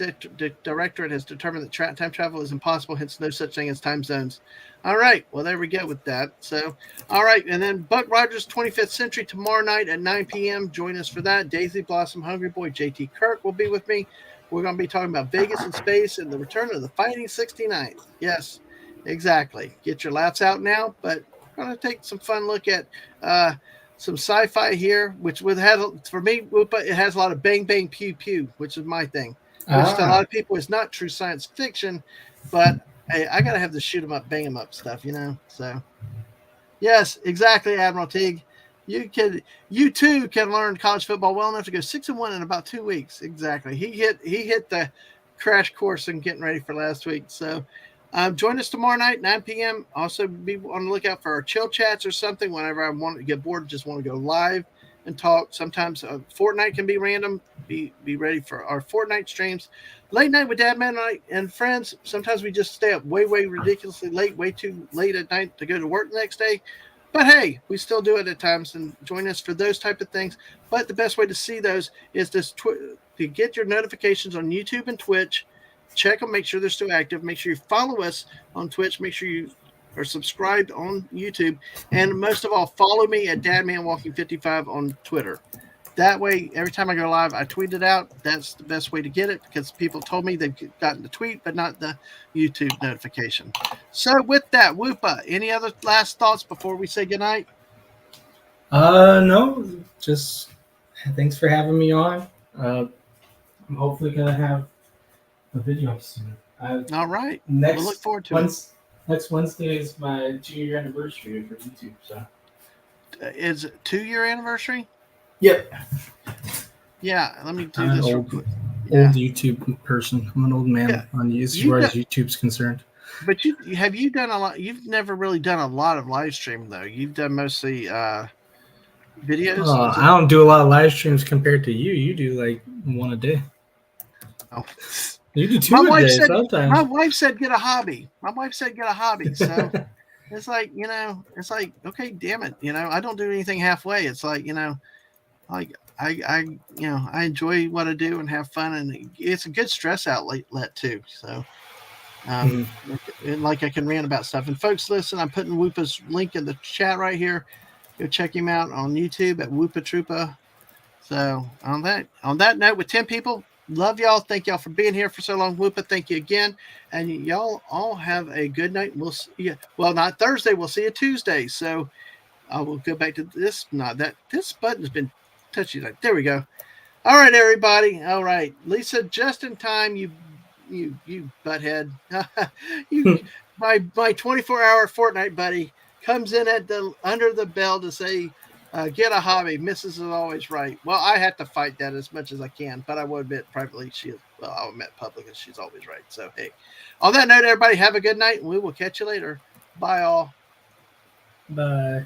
Directorate has determined that time travel is impossible. Hence, no such thing as time zones. All right, well there we go with that. So, all right, and then Buck Rogers 25th Century tomorrow night at 9 p.m. Join us for that. Daisy Blossom, Hungry Boy, JT Kirk will be with me. We're going to be talking about Vegas and space and the return of the Fighting 69th. Yes, exactly. Get your laughs out now, but we're going to take some fun look at some sci-fi here, which would have for me, Whoopa, it has a lot of bang bang pew pew, which is my thing. Which to a lot of people is not true science fiction, but hey, I gotta have the shoot 'em up, bang 'em up stuff, So yes, exactly, Admiral Teague. You too can learn college football well enough to go 6-1 in about 2 weeks. Exactly. He hit the crash course and getting ready for last week. So join us tomorrow night, 9 p.m. Also be on the lookout for our chill chats or something whenever I want to get bored, just want to go live and talk. Sometimes Fortnite can be random. Be ready for our Fortnite streams. Late night with Dadman and friends. Sometimes we just stay up way ridiculously late, way too late at night to go to work the next day. But hey, we still do it at times, and join us for those type of things. But the best way to see those is to get your notifications on YouTube and Twitch. Check them, make sure they're still active. Make sure you follow us on Twitch. Make sure you are subscribed on YouTube, and most of all, follow me at DadmanWalking55 on Twitter. That way, every time I go live, I tweet it out. That's the best way to get it because people told me they've gotten the tweet, but not the YouTube notification. So with that, Whoopa, any other last thoughts before we say goodnight? No, just thanks for having me on. I'm hopefully gonna have a video soon. All right. Next, we'll look forward to it. Next Wednesday is my 2-year anniversary for YouTube. So, is it 2-year anniversary? Yep. Yeah, let me do this real quick. Old YouTube person. I'm an old man on as far as YouTube's concerned. But have you done a lot? You've never really done a lot of live stream though. You've done mostly videos. I don't do a lot of live streams compared to you. You do like one a day. Oh. You do two a day sometimes. My wife said get a hobby. So it's like, it's like, okay, damn it. I don't do anything halfway. It's like, like I enjoy what I do and have fun, and it's a good stress outlet too. So and like I can rant about stuff. And folks, listen, I'm putting Whoopa's link in the chat right here. Go check him out on YouTube at Whoopa Troopa. So on that note, with 10 people, love y'all. Thank y'all for being here for so long. Whoopa, thank you again. And y'all all have a good night. We'll see you. Well, not Thursday. We'll see you Tuesday. So I will go back to this. This button has been touchy. There we go. All right, everybody. All right. Lisa, just in time, you butthead. my 24-hour Fortnite buddy comes in under the bell to say, get a hobby. Mrs. is always right. Well, I have to fight that as much as I can, but I will admit privately I'll admit publicly she's always right. So, hey, on that note, everybody have a good night, and we will catch you later. Bye, all. Bye.